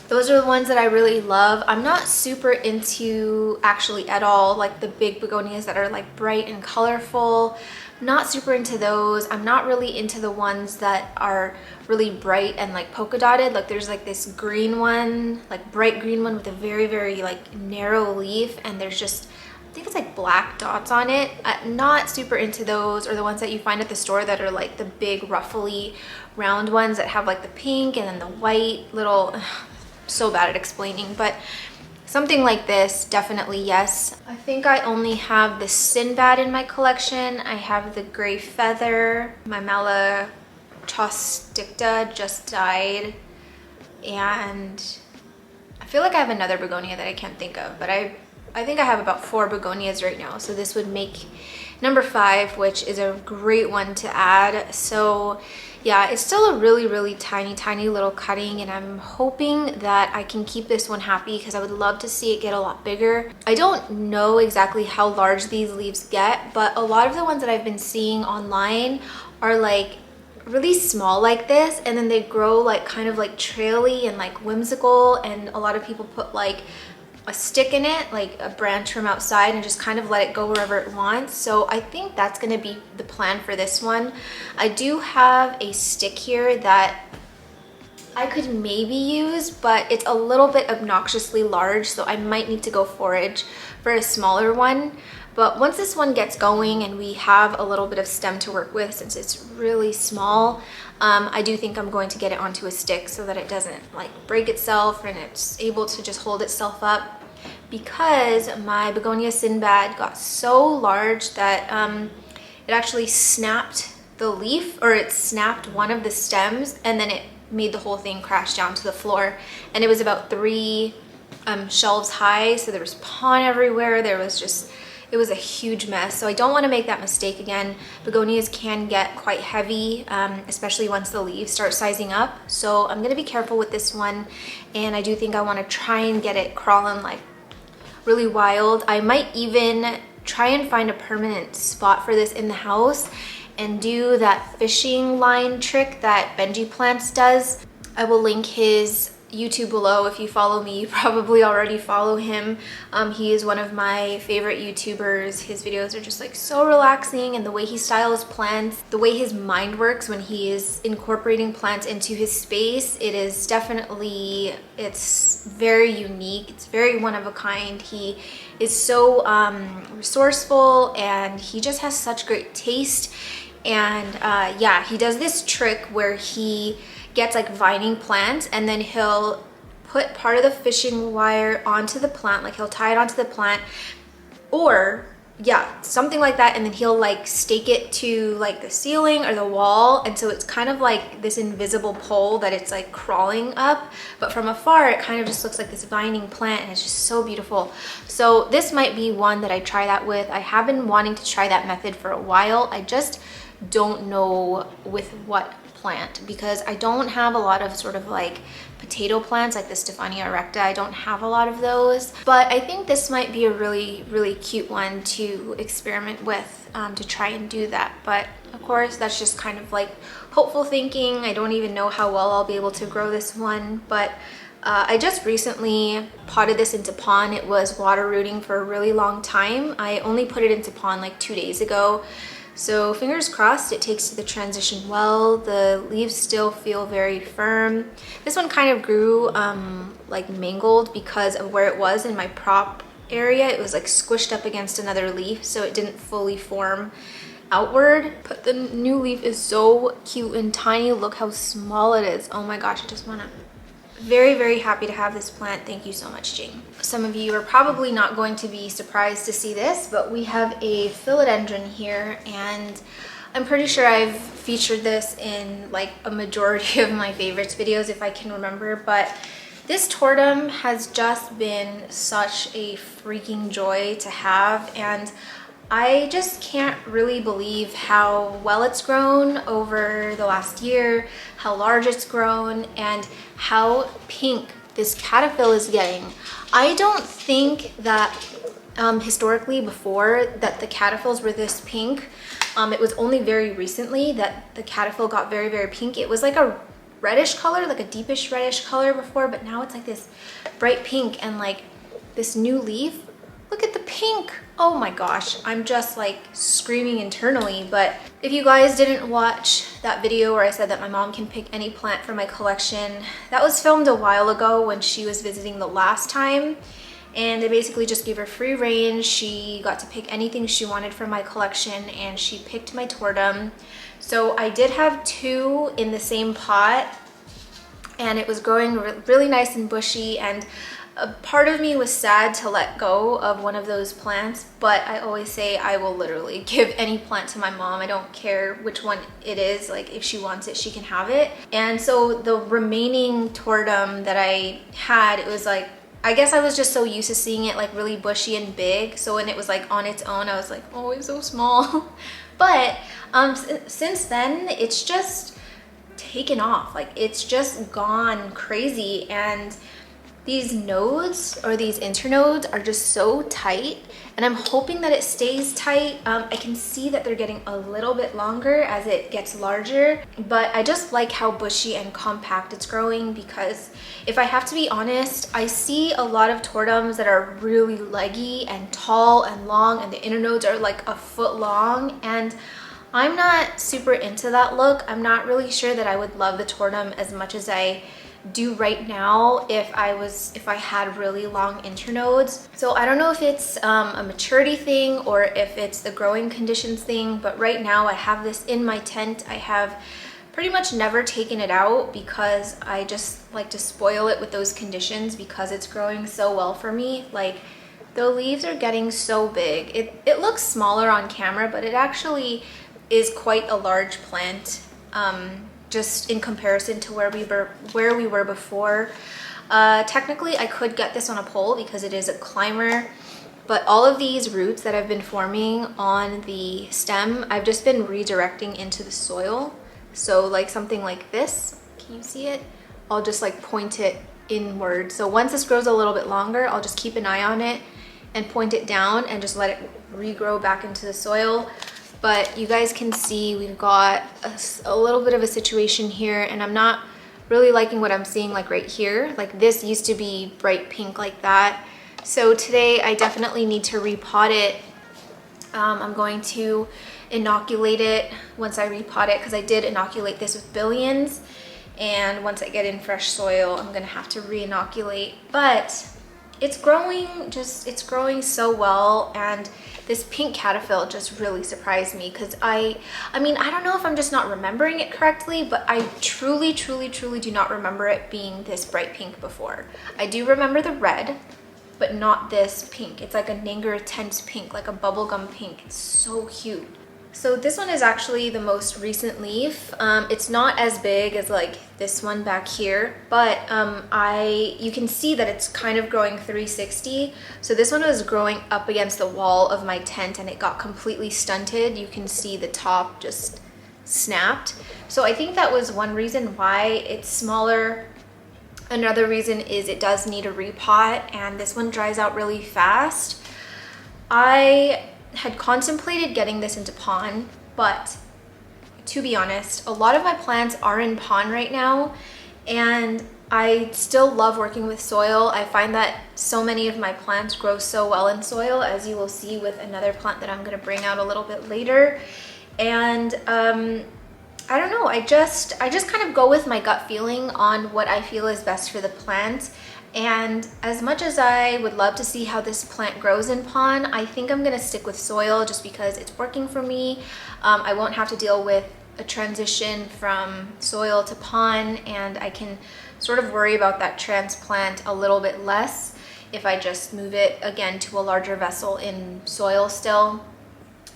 Those are the ones that I really love. I'm not super into actually at all like the big begonias that are like bright and colorful. Not super into those. I'm not really into the ones that are really bright and like polka dotted. Like there's like this green one, like bright green one with a very, very like narrow leaf, and there's just, I think it's like black dots on it. Not super into those, or the ones that you find at the store that are like the big ruffly round ones that have like the pink and then the white little, so bad at explaining, but something like this, definitely yes. I think I only have the Sinbad in my collection. I have the gray feather. My Malachosticta just died. And I feel like I have another begonia that I can't think of, but I think I have about 4 begonias right now. So this would make number 5, which is a great one to add. So yeah, it's still a really, really tiny little cutting, and I'm hoping that I can keep this one happy because I would love to see it get a lot bigger. I don't know exactly how large these leaves get, but a lot of the ones that I've been seeing online are like really small like this, and then they grow like kind of like traily and like whimsical, and a lot of people put like a stick in it, like a branch from outside, and just kind of let it go wherever it wants. So I think that's going to be the plan for this one. I do have a stick here that I could maybe use, but it's a little bit obnoxiously large, so I might need to go forage for a smaller one. But once this one gets going and we have a little bit of stem to work with, since it's really small, I do think I'm going to get it onto a stick so that it doesn't like break itself and it's able to just hold itself up, because my begonia Sinbad got so large that it actually snapped the leaf, or it snapped one of the stems, and then it made the whole thing crash down to the floor. And it was about 3 shelves high, so there was pon everywhere. There was just, it was a huge mess. So I don't want to make that mistake again. Begonias can get quite heavy, especially once the leaves start sizing up. So I'm going to be careful with this one, and I do think I want to try and get it crawling like really wild. I might even try and find a permanent spot for this in the house and do that fishing line trick that Benji Plants does. I will link his YouTube below. If you follow me, you probably already follow him. He is one of my favorite YouTubers. His videos are just like so relaxing, and the way he styles plants, the way his mind works when he is incorporating plants into his space, it is definitely, it's very unique. It's very one of a kind. He is so resourceful, and he just has such great taste. And yeah, he does this trick where he gets like vining plants, and then he'll put part of the fishing wire onto the plant, like he'll tie it onto the plant, or yeah, something like that, and then he'll like stake it to like the ceiling or the wall, and so it's kind of like this invisible pole that it's like crawling up, but from afar it kind of just looks like this vining plant, and it's just so beautiful. So this might be one that I try that with. I have been wanting to try that method for a while. I just don't know with what plant, because I don't have a lot of sort of like potato plants like the Stephania erecta. I don't have a lot of those, but I think this might be a really, really cute one to experiment with, to try and do that. But of course, that's just kind of like hopeful thinking. I don't even know how well I'll be able to grow this one, but I just recently potted this into pon. It was water rooting for a really long time. I only put it into pon like 2 days ago. So fingers crossed it takes to the transition well. The leaves still feel very firm. This one kind of grew like mangled because of where it was in my prop area. It was like squished up against another leaf, so it didn't fully form outward. But the new leaf is so cute and tiny. Look how small it is. Oh my gosh, I just wanna... Very, very happy to have this plant. Thank you so much, Jane. Some of you are probably not going to be surprised to see this, but we have a philodendron here, and I'm pretty sure I've featured this in like a majority of my favorites videos if I can remember, but this tortum has just been such a freaking joy to have, and I just can't really believe how well it's grown over the last year, how large it's grown, and how pink this caterpillar is getting. I don't think that historically before that the cattaphils were this pink. It was only very recently that the cattaphil got very, very pink. It was like a reddish color, like a deepish reddish color before, but now it's like this bright pink. And like this new leaf, look at the pink. Oh my gosh, I'm just like screaming internally. But if you guys didn't watch that video where I said that my mom can pick any plant from my collection, that was filmed a while ago when she was visiting the last time. And I basically just gave her free range. She got to pick anything she wanted from my collection, and she picked my tortum. So I did have 2 in the same pot, and it was growing really nice and bushy, and a part of me was sad to let go of one of those plants, but I always say I will literally give any plant to my mom. I don't care which one it is. Like, if she wants it, she can have it. And so the remaining tortum that I had, it was like, I guess I was just so used to seeing it like really bushy and big. So when it was like on its own, I was like, oh, it's so small. But since then, it's just taken off. Like, it's just gone crazy. And these nodes, or these internodes, are just so tight, and I'm hoping that it stays tight. I can see that they're getting a little bit longer as it gets larger, but I just like how bushy and compact it's growing, because if I have to be honest, I see a lot of tortums that are really leggy and tall and long, and the internodes are like a foot long, and I'm not super into that look. I'm not really sure that I would love the tortum as much as I do right now if I had really long internodes. So I don't know if it's a maturity thing or if it's the growing conditions thing, but right now I have this in my tent. I have pretty much never taken it out because I just like to spoil it with those conditions because it's growing so well for me. Like, the leaves are getting so big. It looks smaller on camera, but it actually is quite a large plant. Just in comparison to where we were before. Technically, I could get this on a pole because it is a climber, but all of these roots that have been forming on the stem, I've just been redirecting into the soil. So like something like this, can you see it? I'll just like point it inward. So once this grows a little bit longer, I'll just keep an eye on it and point it down and just let it regrow back into the soil. But you guys can see we've got a little bit of a situation here, and I'm not really liking what I'm seeing like right here. Like, this used to be bright pink like that. So today I definitely need to repot it. I'm going to inoculate it once I repot it, because I did inoculate this with billions, and once I get in fresh soil, I'm gonna have to re-inoculate. But it's growing so well, and this pink cattaphil just really surprised me, because I mean, I don't know if I'm just not remembering it correctly, but I truly do not remember it being this bright pink before. I do remember the red, but not this pink. It's like a Nanger tense pink, like a bubblegum pink. It's so cute. So this one is actually the most recent leaf. It's not as big as like this one back here, but you can see that it's kind of growing 360. So this one was growing up against the wall of my tent, and it got completely stunted. You can see the top just snapped. So I think that was one reason why it's smaller. Another reason is it does need a repot, and this one dries out really fast. I had contemplated getting this into pond, but to be honest, a lot of my plants are in pond right now, and I still love working with soil. I find that so many of my plants grow so well in soil, as you will see with another plant that I'm going to bring out a little bit later. And I don't know, I just kind of go with my gut feeling on what I feel is best for the plant. And as much as I would love to see how this plant grows in pond, I think I'm gonna stick with soil just because it's working for me. I won't have to deal with a transition from soil to pond, and I can sort of worry about that transplant a little bit less if I just move it again to a larger vessel in soil still.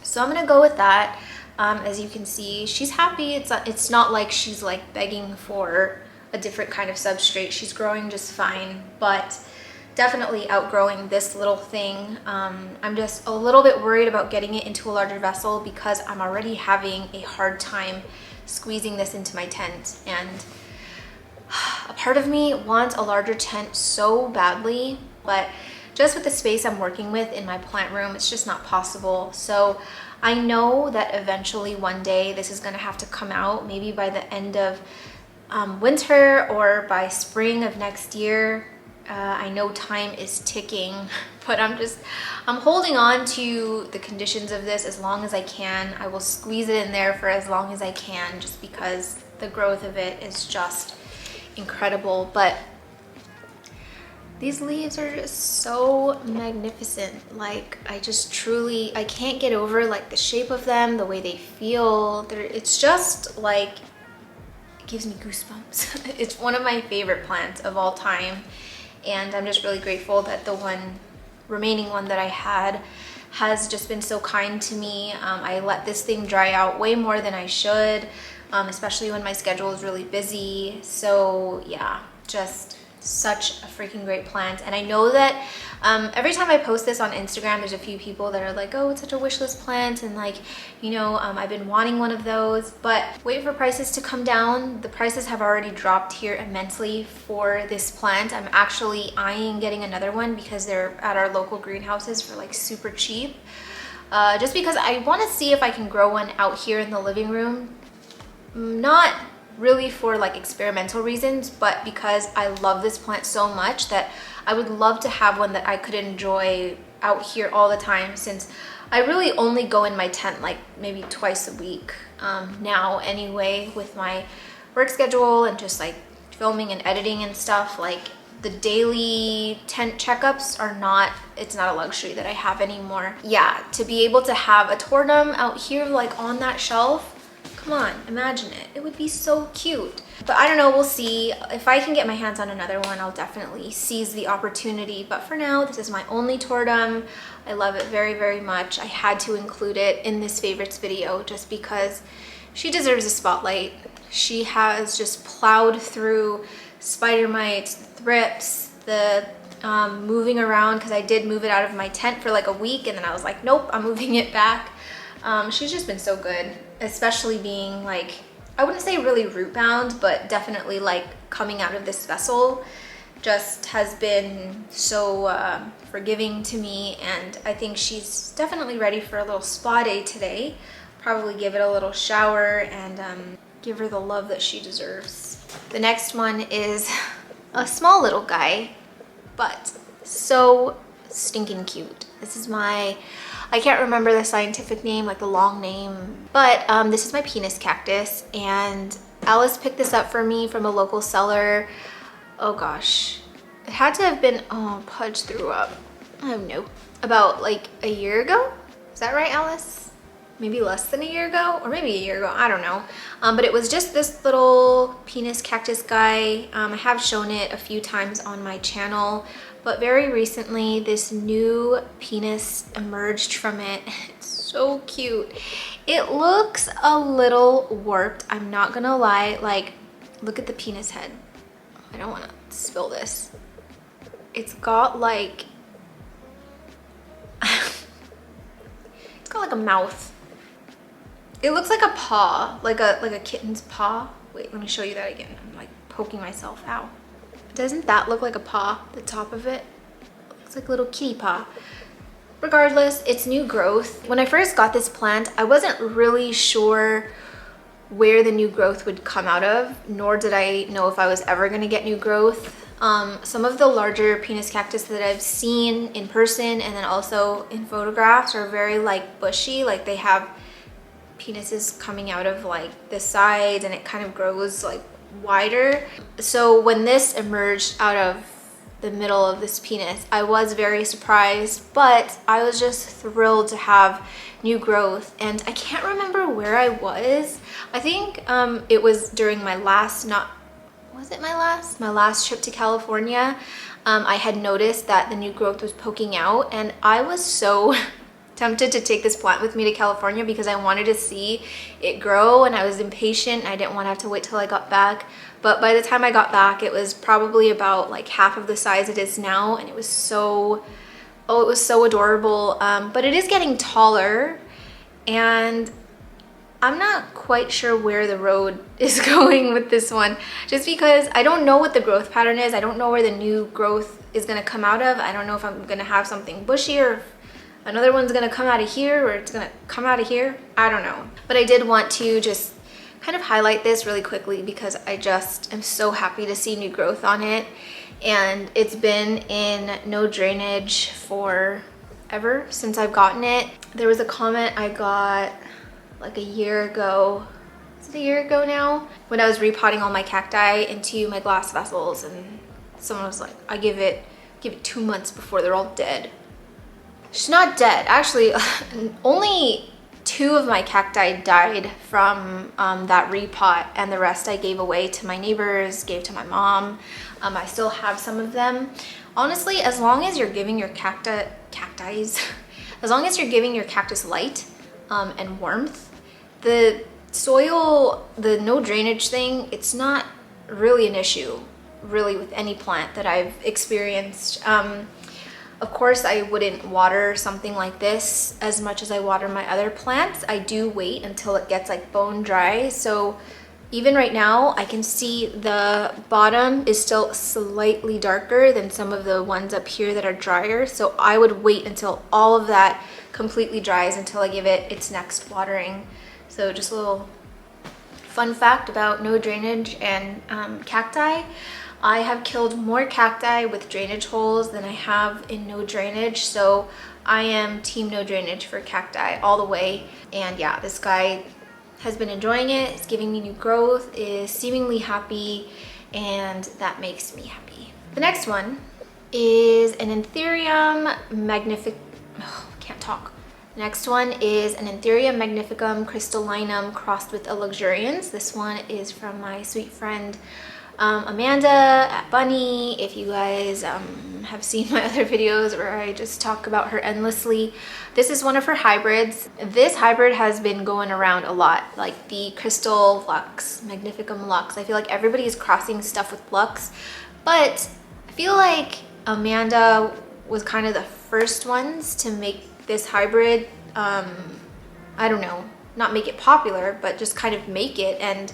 So I'm gonna go with that. As you can see, she's happy. It's not like she's like begging for a different kind of substrate. She's growing just fine, but definitely outgrowing this little thing. I'm just a little bit worried about getting it into a larger vessel because I'm already having a hard time squeezing this into my tent. And a part of me wants a larger tent so badly, but just with the space I'm working with in my plant room, it's just not possible. So I know that eventually one day this is gonna have to come out, maybe by the end of winter or by spring of next year. I know time is ticking, but I'm holding on to the conditions of this as long as I can. I will squeeze it in there for as long as I can, just because the growth of it is just incredible. But these leaves are just so magnificent. Like, I can't get over like the shape of them, the way they feel. It's just like, it gives me goosebumps. It's one of my favorite plants of all time. And I'm just really grateful that the remaining one that I had has just been so kind to me. I let this thing dry out way more than I should, especially when my schedule is really busy. So yeah, just such a freaking great plant. And I know that every time I post this on Instagram, there's a few people that are like, oh, it's such a wish list plant, and like, you know, I've been wanting one of those, but wait for prices to come down. The prices have already dropped here immensely for this plant. I'm actually eyeing getting another one because they're at our local greenhouses for like super cheap, just because I want to see if I can grow one out here in the living room. Not really for like experimental reasons, but because I love this plant so much that I would love to have one that I could enjoy out here all the time, since I really only go in my tent like maybe twice a week now anyway, with my work schedule and just like filming and editing and stuff. Like, the daily tent checkups it's not a luxury that I have anymore. Yeah, to be able to have a tortum out here like on that shelf, come on, imagine it. It would be so cute. But I don't know, we'll see. If I can get my hands on another one, I'll definitely seize the opportunity. But for now, this is my only tortum. I love it very, very much. I had to include it in this favorites video just because she deserves a spotlight. She has just plowed through spider mites, thrips, the moving around, because I did move it out of my tent for like a week, and then I was like, nope, I'm moving it back. She's just been so good, especially being like, I wouldn't say really root bound, but definitely like coming out of this vessel just has been so forgiving to me. And I think she's definitely ready for a little spa day today. Probably give it a little shower and give her the love that she deserves. The next one is a small little guy, but so stinking cute. This is I can't remember the scientific name, like the long name, but this is my penis cactus, and Alice picked this up for me from a local seller. Oh gosh, it had to have been, oh, Pudge threw up. I don't know, about like a year ago? Is that right, Alice? Maybe less than a year ago, or maybe a year ago, I don't know. But it was just this little penis cactus guy. I have shown it a few times on my channel, but very recently this new penis emerged from it. It's so cute. It looks a little warped, I'm not gonna lie. Like, look at the penis head. I don't wanna spill this. It's got like, it's got like a mouth. It looks like a paw, like a kitten's paw. Wait, let me show you that again. I'm like poking myself out. Doesn't that look like a paw, the top of it? It looks like a little kitty paw. Regardless, it's new growth. When I first got this plant, I wasn't really sure where the new growth would come out of, nor did I know if I was ever gonna get new growth. Some of the larger penis cactus that I've seen in person and then also in photographs are very like bushy, like they have penises coming out of like the sides, and it kind of grows like wider. So when this emerged out of the middle of this penis, I was very surprised, but I was just thrilled to have new growth. And I can't remember where I was. I think it was during my last, my last trip to California. I had noticed that the new growth was poking out, and I was so tempted to take this plant with me to California because I wanted to see it grow, and I was impatient. I didn't want to have to wait till I got back. But by the time I got back, it was probably about like half of the size it is now, and it was so, oh, it was so adorable. But it is getting taller, and I'm not quite sure where the road is going with this one, just because I don't know what the growth pattern is. I don't know where the new growth is gonna come out of. I don't know if I'm gonna have something bushy or if another one's gonna come out of here or it's gonna come out of here. I don't know. But I did want to just kind of highlight this really quickly because I just am so happy to see new growth on it. And it's been in no drainage for ever since I've gotten it. There was a comment I got like a year ago. Is it a year ago now? When I was repotting all my cacti into my glass vessels, and someone was like, I give it 2 months before they're all dead. She's not dead. Actually, only 2 of my cacti died from that repot, and the rest I gave away to my neighbors, gave to my mom. I still have some of them. Honestly, as long as you're giving your cacti, as long as you're giving your cactus light and warmth, the soil, the no drainage thing, it's not really an issue, really, with any plant that I've experienced. Of course, I wouldn't water something like this as much as I water my other plants. I do wait until it gets like bone dry. So even right now, I can see the bottom is still slightly darker than some of the ones up here that are drier. So I would wait until all of that completely dries until I give it its next watering. So just a little fun fact about no drainage and cacti. I have killed more cacti with drainage holes than I have in no drainage. So I am team no drainage for cacti all the way. And yeah, this guy has been enjoying it. It's giving me new growth, is seemingly happy, and that makes me happy. The next one is an ethereum magnificum. Oh, can't talk. Next one is an ethereum magnificum crystallinum crossed with a luxurians. This one is from my sweet friend Amanda at Bunny. If you guys have seen my other videos where I just talk about her endlessly, this is one of her hybrids. This hybrid has been going around a lot, like the crystal lux, magnificum lux. I feel like everybody is crossing stuff with lux, but I feel like Amanda was kind of the first ones to make this hybrid, I don't know, not make it popular, but just kind of make it. And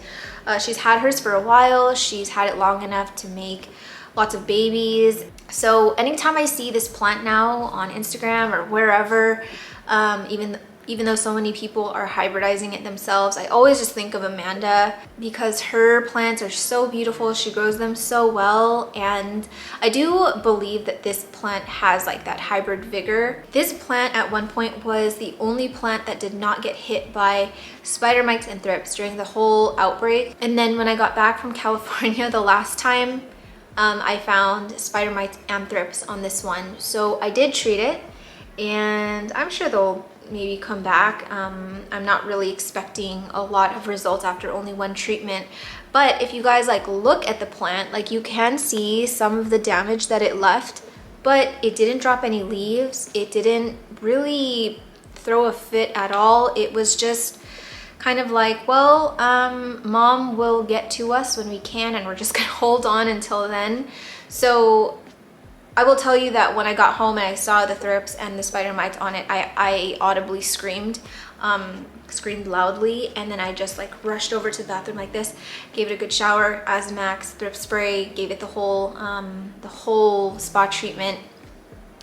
she's had hers for a while. She's had it long enough to make lots of babies. So anytime I see this plant now on Instagram or wherever, even though so many people are hybridizing it themselves, I always just think of Amanda because her plants are so beautiful. She grows them so well, and I do believe that this plant has like that hybrid vigor. This plant at one point was the only plant that did not get hit by spider mites and thrips during the whole outbreak. And then when I got back from California the last time, I found spider mites and thrips on this one. So I did treat it, and I'm sure they'll maybe come back. I'm not really expecting a lot of results after only one treatment, but if you guys like look at the plant, like you can see some of the damage that it left, but it didn't drop any leaves. It didn't really throw a fit at all. It was just kind of like, well, mom will get to us when we can, and we're just gonna hold on until then. So I will tell you that when I got home and I saw the thrips and the spider mites on it, I audibly screamed loudly, and then I just like rushed over to the bathroom like this, gave it a good shower, Azmax thrift spray, gave it the whole spa treatment,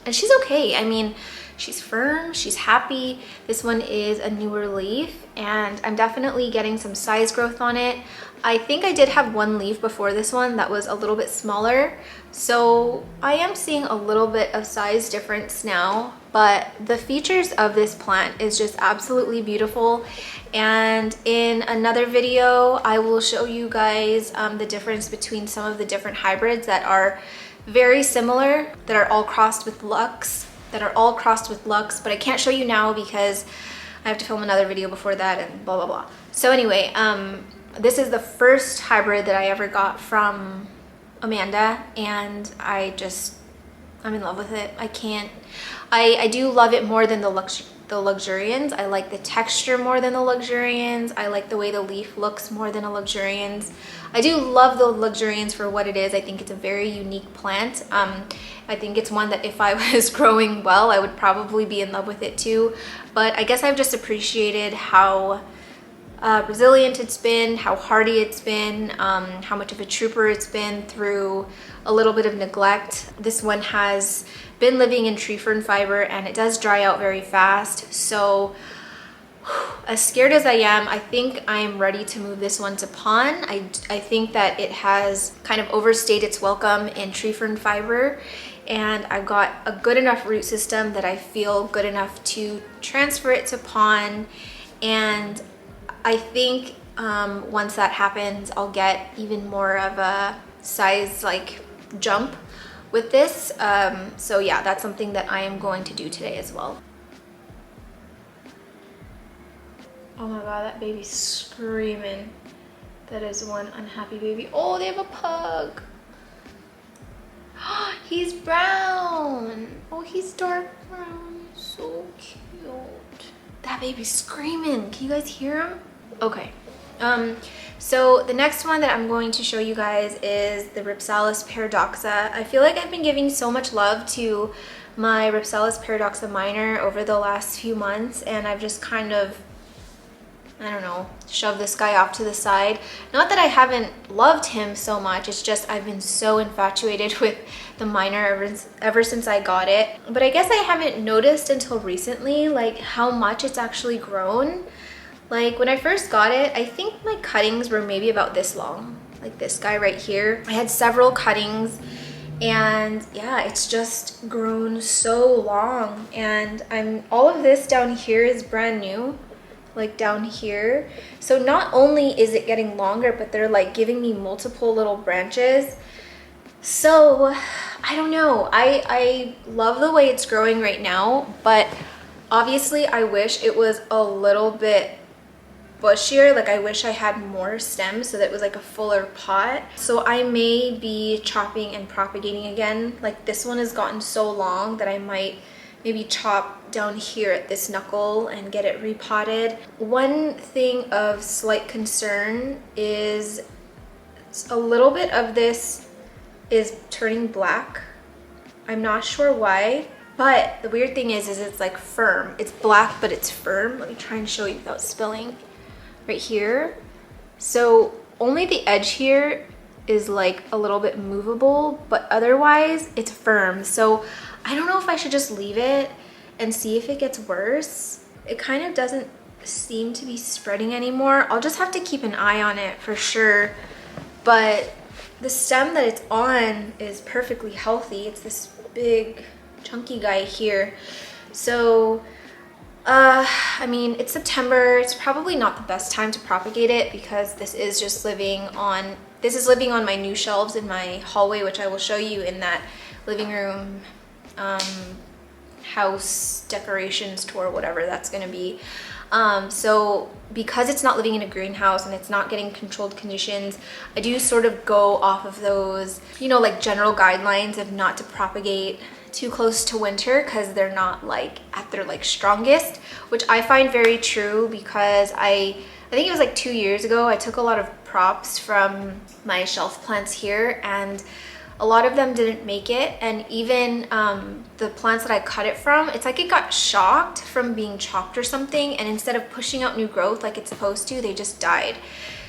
and she's okay. I mean, she's firm, she's happy. This one is a newer leaf, and I'm definitely getting some size growth on it. I think I did have one leaf before this one that was a little bit smaller, so I am seeing a little bit of size difference now, but the features of this plant is just absolutely beautiful. And in another video, I will show you guys the difference between some of the different hybrids that are very similar, that are all crossed with lux, but I can't show you now because I have to film another video before that and blah, blah, blah. So anyway, this is the first hybrid that I ever got from Amanda, and I'm in love with it. I do love it more than the luxurians. I like the texture more than the luxurians. I like the way the leaf looks more than a luxurians. I do love the luxurians for what it is. I think it's a very unique plant. I think it's one that if I was growing well, I would probably be in love with it too. But I guess I've just appreciated how resilient it's been, how hardy it's been, how much of a trooper it's been through a little bit of neglect. This one has been living in tree fern fiber and it does dry out very fast. So as scared as I am, I think I'm ready to move this one to pond. I think that it has kind of overstayed its welcome in tree fern fiber, and I've got a good enough root system that I feel good enough to transfer it to pond. And I think once that happens, I'll get even more of a size like jump with this. So yeah, that's something that I am going to do today as well. Oh my god, that baby's screaming. That is one unhappy baby. Oh, they have a pug. He's brown. Oh, he's dark brown. So cute. That baby's screaming. Can you guys hear him? Okay. So the next one that I'm going to show you guys is the Ripsalis paradoxa. I feel like I've been giving so much love to my Ripsalis paradoxa minor over the last few months, and I've just kind of, I don't know, shove this guy off to the side. Not that I haven't loved him so much, it's just I've been so infatuated with the minor ever since I got it. But I guess I haven't noticed until recently like how much it's actually grown. Like when I first got it, I think my cuttings were maybe about this long, like this guy right here. I had several cuttings and yeah, it's just grown so long. And all of this down here is brand new, like down here. So not only is it getting longer, but they're like giving me multiple little branches. So I don't know, I love the way it's growing right now, but obviously I wish it was a little bit bushier. Like I wish I had more stems so that it was like a fuller pot. So I may be chopping and propagating again. Like this one has gotten so long that I might maybe chop down here at this knuckle and get it repotted. One thing of slight concern is a little bit of this is turning black. I'm not sure why, but the weird thing is it's like firm. It's black, but it's firm. Let me try and show you without spilling. Right here. So only the edge here is like a little bit movable, but otherwise it's firm. So I don't know if I should just leave it and see if it gets worse. It kind of doesn't seem to be spreading anymore. I'll just have to keep an eye on it for sure. But the stem that it's on is perfectly healthy. It's this big chunky guy here. So I mean, it's September. It's probably not the best time to propagate it because this is just living on my new shelves in my hallway, which I will show you in that living room house decorations tour, whatever that's going to be. So because it's not living in a greenhouse and it's not getting controlled conditions, I do sort of go off of those, you know, like general guidelines of not to propagate too close to winter because they're not like at their like strongest, which I find very true because I think it was like 2 years ago I took a lot of props from my shelf plants here and a lot of them didn't make it. And even the plants that I cut it from, it's like it got shocked from being chopped or something, and instead of pushing out new growth like it's supposed to, they just died.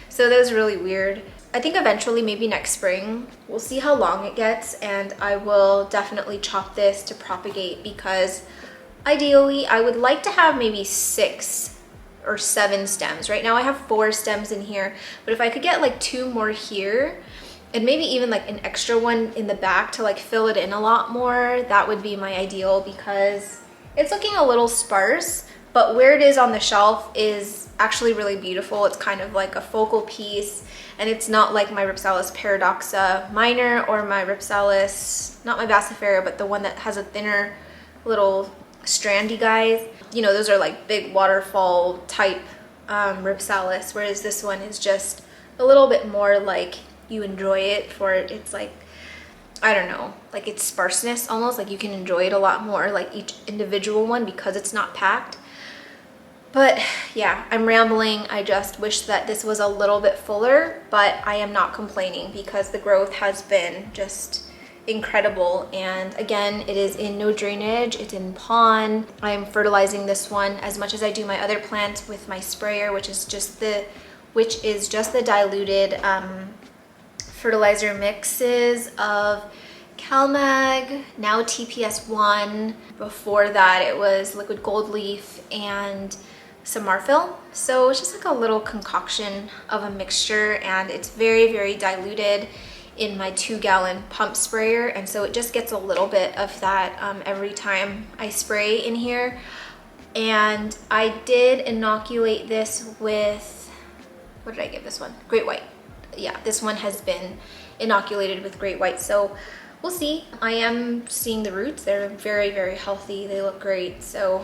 So that was really weird. I think eventually, maybe next spring, we'll see how long it gets, and I will definitely chop this to propagate because ideally I would like to have maybe 6 or 7 stems. Right now I have 4 stems in here, but if I could get like 2 more here and maybe even like an extra one in the back to like fill it in a lot more, that would be my ideal because it's looking a little sparse, but where it is on the shelf is actually really beautiful. It's kind of like a focal piece, and it's not like my Ripsalis paradoxa minor or my Ripsalis, not my Bassifera, but the one that has a thinner little strandy guys. You know, those are like big waterfall type Ripsalis, whereas this one is just a little bit more like you enjoy it for it's like, I don't know, like its sparseness almost, like you can enjoy it a lot more, like each individual one, because it's not packed. But yeah, I'm rambling. I just wish that this was a little bit fuller, but I am not complaining because the growth has been just incredible. And again, it is in no drainage, it's in pond. I'm fertilizing this one as much as I do my other plants with my sprayer, which is just the diluted fertilizer mixes of CalMag, now TPS1. Before that it was liquid gold leaf and some Marfil. So it's just like a little concoction of a mixture, and it's very, very diluted in my 2-gallon pump sprayer, and so it just gets a little bit of that every time I spray in here. And I did inoculate this with, what did I give this one? Great White. Yeah, this one has been inoculated with Great White, so we'll see. I am seeing the roots. They're very, very healthy. They look great, so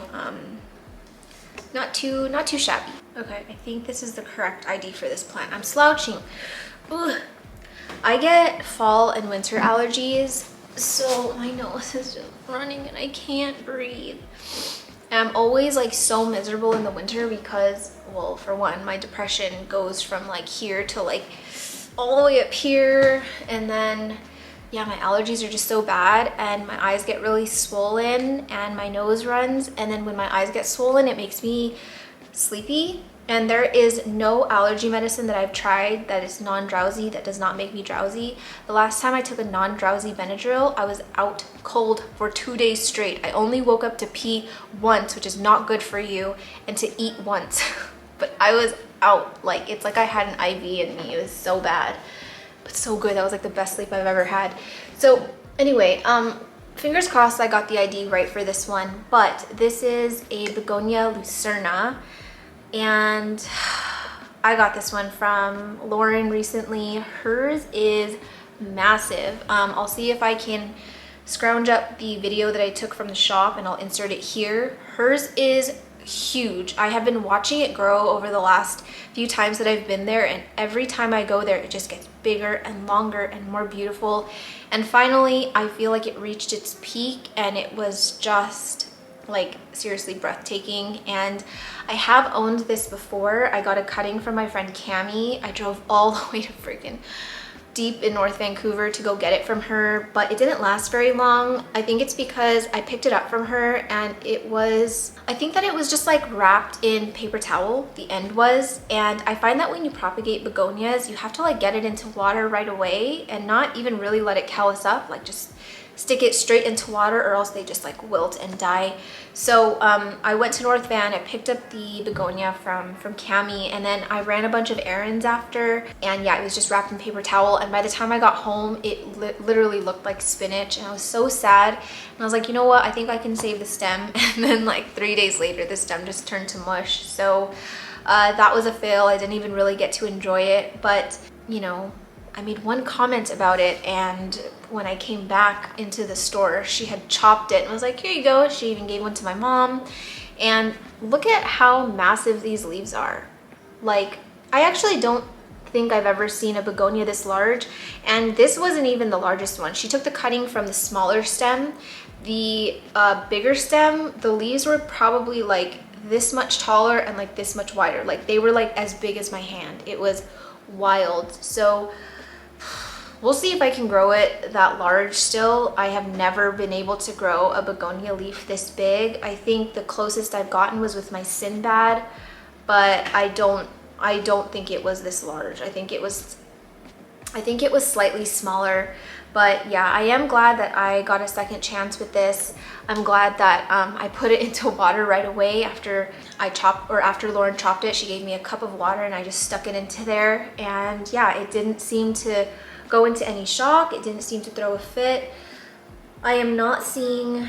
not too shabby. Okay, I think this is the correct ID for this plant. I'm slouching. Ugh. I get fall and winter allergies, so my nose is just running and I can't breathe. And I'm always like so miserable in the winter because, well, for one, my depression goes from like here to like all the way up here, and then yeah, my allergies are just so bad, and my eyes get really swollen and my nose runs, and then when my eyes get swollen it makes me sleepy. And there is no allergy medicine that I've tried that is non-drowsy that does not make me drowsy. The last time I took a non-drowsy Benadryl, I was out cold for 2 days straight. I only woke up to pee once, which is not good for you, and to eat once. But I was out, like it's like I had an IV in me. It was so bad, but so good. That was like the best sleep I've ever had. So anyway, fingers crossed I got the ID right for this one. But this is a Begonia lucerna, and I got this one from Lauren recently. Hers is massive. I'll see if I can scrounge up the video that I took from the shop and I'll insert it here. Hers is huge. I have been watching it grow over the last few times that I've been there, and every time I go there it just gets bigger and longer and more beautiful. And finally I feel like it reached its peak, and it was just like seriously breathtaking. And I have owned this before. I got a cutting from my friend Cami. I drove all the way to freaking deep in North Vancouver to go get it from her, but it didn't last very long. I think it's because I picked it up from her and it was, I think that it was just like wrapped in paper towel, the end was. And I find that when you propagate begonias, you have to like get it into water right away and not even really let it callus up, like just stick it straight into water, or else they just like wilt and die. So I went to North Van, I picked up the begonia from Cami, and then I ran a bunch of errands after, and yeah, it was just wrapped in paper towel. And by the time I got home, it literally looked like spinach, and I was so sad. And I was like, you know what, I think I can save the stem. And then like 3 days later, the stem just turned to mush. So that was a fail. I didn't even really get to enjoy it, but you know, I made one comment about it, and when I came back into the store, she had chopped it and was like, here you go. She even gave one to my mom. And look at how massive these leaves are. Like, I actually don't think I've ever seen a begonia this large, and this wasn't even the largest one. She took the cutting from the smaller stem. The bigger stem, the leaves were probably like this much taller and like this much wider. Like they were like as big as my hand. It was wild. So we'll see if I can grow it that large still. I have never been able to grow a begonia leaf this big. I think the closest I've gotten was with my Sinbad, but I don't think it was this large. I think it was slightly smaller. But yeah, I am glad that I got a second chance with this. I'm glad that I put it into water right away after after Lauren chopped it. She gave me a cup of water and I just stuck it into there. And yeah, it didn't seem to go into any shock. It didn't seem to throw a fit. I am not seeing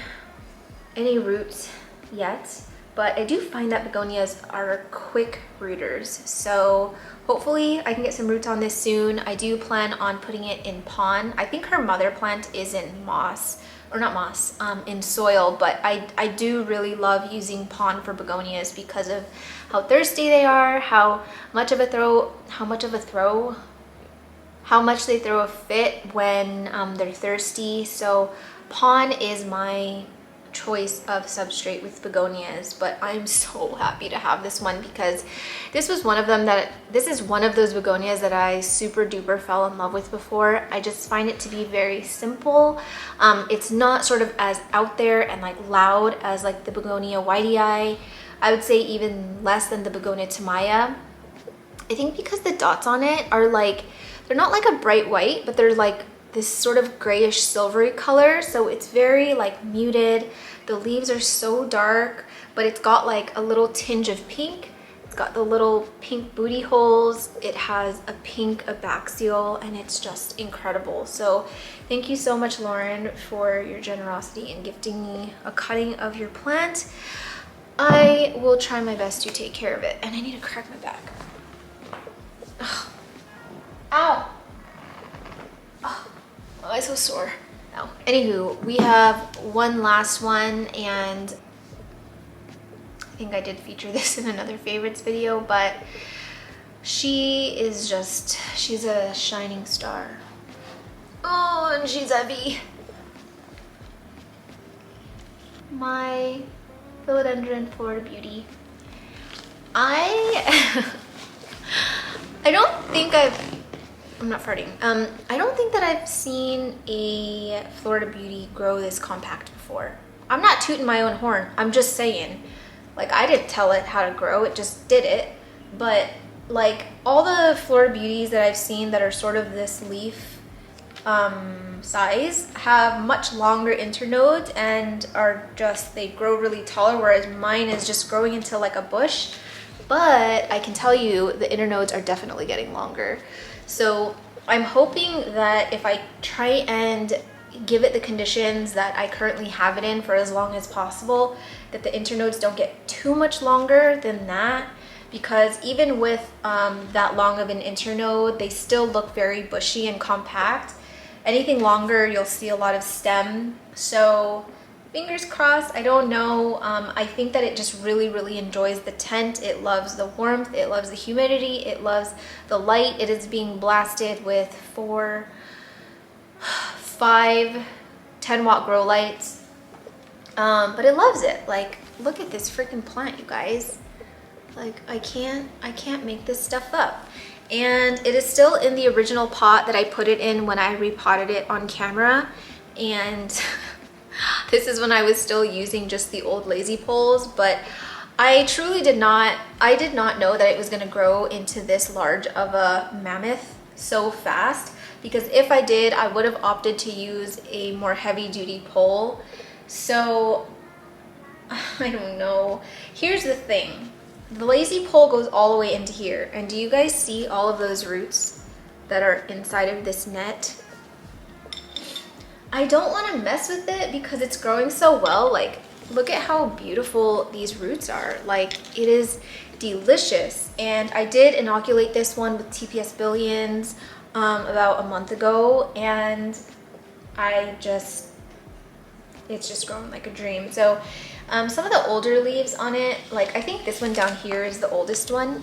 any roots yet, but I do find that begonias are quick rooters. So hopefully I can get some roots on this soon. I do plan on putting it in pond. I think her mother plant is in moss, or not moss, in soil, but I do really love using pond for begonias because of how thirsty they are, how much they throw a fit when they're thirsty. So pond is my choice of substrate with begonias, but I'm so happy to have this one because this is one of those begonias that I super duper fell in love with before. I just find it to be very simple. It's not sort of as out there and like loud as like the begonia whitey. I would say even less than the begonia tamaya. I think because the dots on it are like, they're not like a bright white, but they're like this sort of grayish silvery color, so it's very like muted. The leaves are so dark, but it's got like a little tinge of pink. It's got the little pink booty holes. It has a pink abaxial, and it's just incredible. So thank you so much, Lauren, for your generosity in gifting me a cutting of your plant. I will try my best to take care of it, and I need to crack my back. Ugh. Ow! Oh, I'm so sore. Ow. Anywho, we have one last one, and I think I did feature this in another favorites video, but she's a shining star. Oh, and she's heavy. My philodendron Florida Beauty. I don't think I'm not farting. I don't think that I've seen a Florida Beauty grow this compact before. I'm not tooting my own horn. I'm just saying, like, I didn't tell it how to grow. It just did it. But like all the Florida Beauties that I've seen that are sort of this leaf size have much longer internodes and they grow really taller, whereas mine is just growing into like a bush. But I can tell you the internodes are definitely getting longer. So I'm hoping that if I try and give it the conditions that I currently have it in for as long as possible, that the internodes don't get too much longer than that, because even with that long of an internode, they still look very bushy and compact. Anything longer, you'll see a lot of stem. So fingers crossed. I don't know. I think that it just really, really enjoys the tent. It loves the warmth. It loves the humidity. It loves the light. It is being blasted with 5 10-watt grow lights. But it loves it. Like, look at this freaking plant, you guys. Like, I can't make this stuff up. And it is still in the original pot that I put it in when I repotted it on camera. And this is when I was still using just the old lazy poles, but I did not know that it was gonna grow into this large of a mammoth so fast, because if I did, I would have opted to use a more heavy duty pole. So I don't know. Here's the thing. The lazy pole goes all the way into here, and do you guys see all of those roots that are inside of this net? I don't want to mess with it because it's growing so well. Like, look at how beautiful these roots are. Like, it is delicious. And I did inoculate this one with TPS billions about a month ago, and it's just growing like a dream. So some of the older leaves on it, like I think this one down here is the oldest one.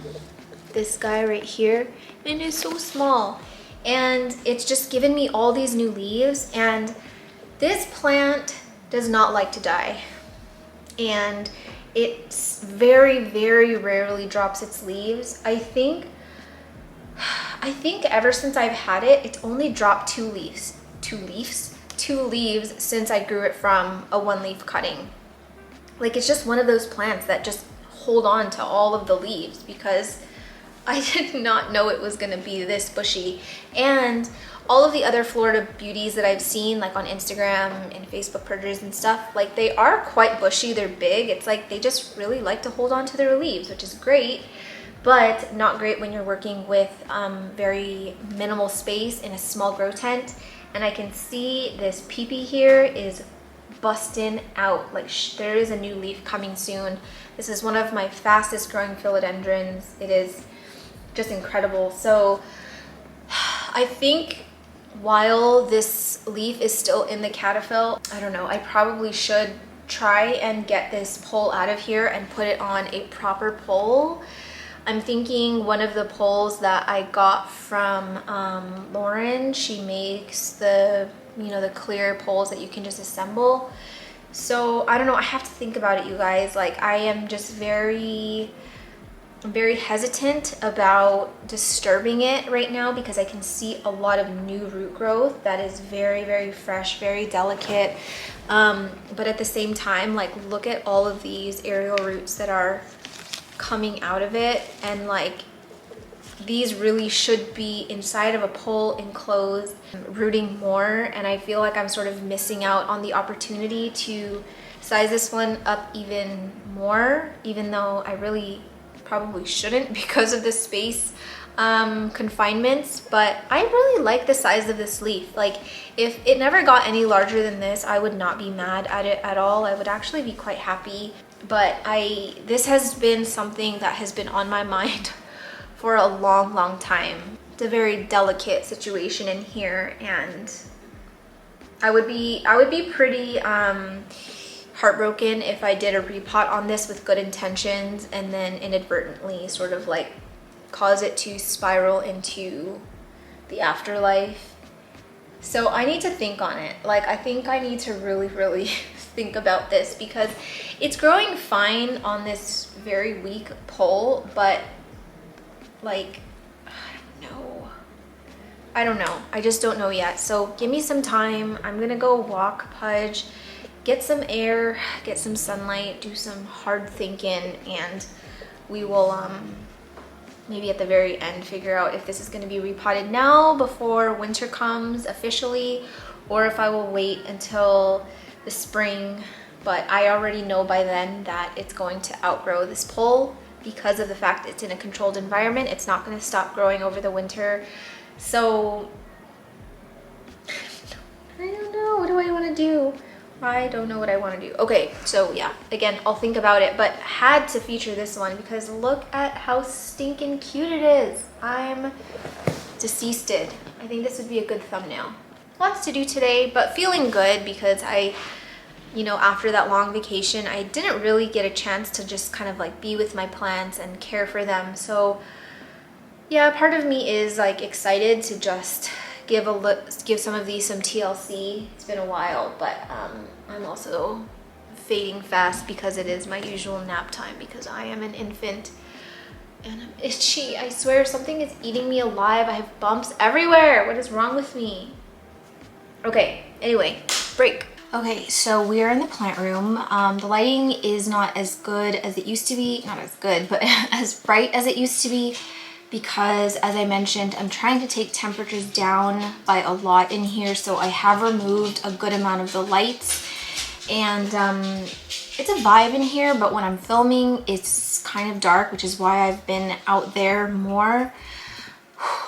This guy right here, and it's so small. And it's just given me all these new leaves, and this plant does not like to die. And it's very, very rarely drops its leaves. I think ever since I've had it, it's only dropped two leaves since I grew it from a 1-leaf cutting. Like, it's just one of those plants that just hold on to all of the leaves, because I did not know it was gonna be this bushy. And all of the other Florida Beauties that I've seen, like on Instagram and Facebook pages and stuff, like they are quite bushy, they're big. It's like they just really like to hold on to their leaves, which is great, but not great when you're working with very minimal space in a small grow tent. And I can see this peepee here is busting out. Like, there is a new leaf coming soon. This is one of my fastest growing philodendrons. It is just incredible. So I think while this leaf is still in the cataphyll, I don't know, I probably should try and get this pole out of here and put it on a proper pole. I'm thinking one of the poles that I got from Lauren, she makes the, you know, the clear poles that you can just assemble. So I don't know, I have to think about it, you guys. Like, I am just very hesitant about disturbing it right now because I can see a lot of new root growth that is very fresh, very delicate. But at the same time, like, look at all of these aerial roots that are coming out of it, and like, these really should be inside of a pole enclosed, rooting more, and I feel like I'm sort of missing out on the opportunity to size this one up even more, even though I really probably shouldn't because of the space confinements. But I really like the size of this leaf. Like, if it never got any larger than this, I would not be mad at it at all. I would actually be quite happy. But this has been something that has been on my mind for a long time. It's a very delicate situation in here, and I would be pretty heartbroken if I did a repot on this with good intentions and then inadvertently sort of like cause it to spiral into the afterlife. So I need to think on it. Like, I think I need to really think about this, because it's growing fine on this very weak pole, but like, I don't know. I just don't know yet. So give me some time. I'm gonna go walk Pudge, get some air, get some sunlight, do some hard thinking, and we will maybe at the very end figure out if this is going to be repotted now before winter comes officially, or if I will wait until the spring. But I already know by then that it's going to outgrow this pole because of the fact it's in a controlled environment. It's not going to stop growing over the winter. So I don't know, what do I want to do? I don't know what I want to do. Okay, so yeah, again, I'll think about it, but had to feature this one because look at how stinking cute it is. I'm deceased. I think this would be a good thumbnail. Lots to do today, but feeling good because after that long vacation, I didn't really get a chance to just kind of like be with my plants and care for them. So yeah, part of me is like excited to just give some of these some TLC. It's been a while, but I'm also fading fast because it is my usual nap time because I am an infant and I'm itchy. I swear something is eating me alive. I have bumps everywhere. What is wrong with me? Okay, anyway, break. Okay, so we are in the plant room. The lighting is not as good as it used to be. Not as good, but as bright as it used to be, because as I mentioned, I'm trying to take temperatures down by a lot in here. So I have removed a good amount of the lights, and it's a vibe in here, but when I'm filming, it's kind of dark, which is why I've been out there more.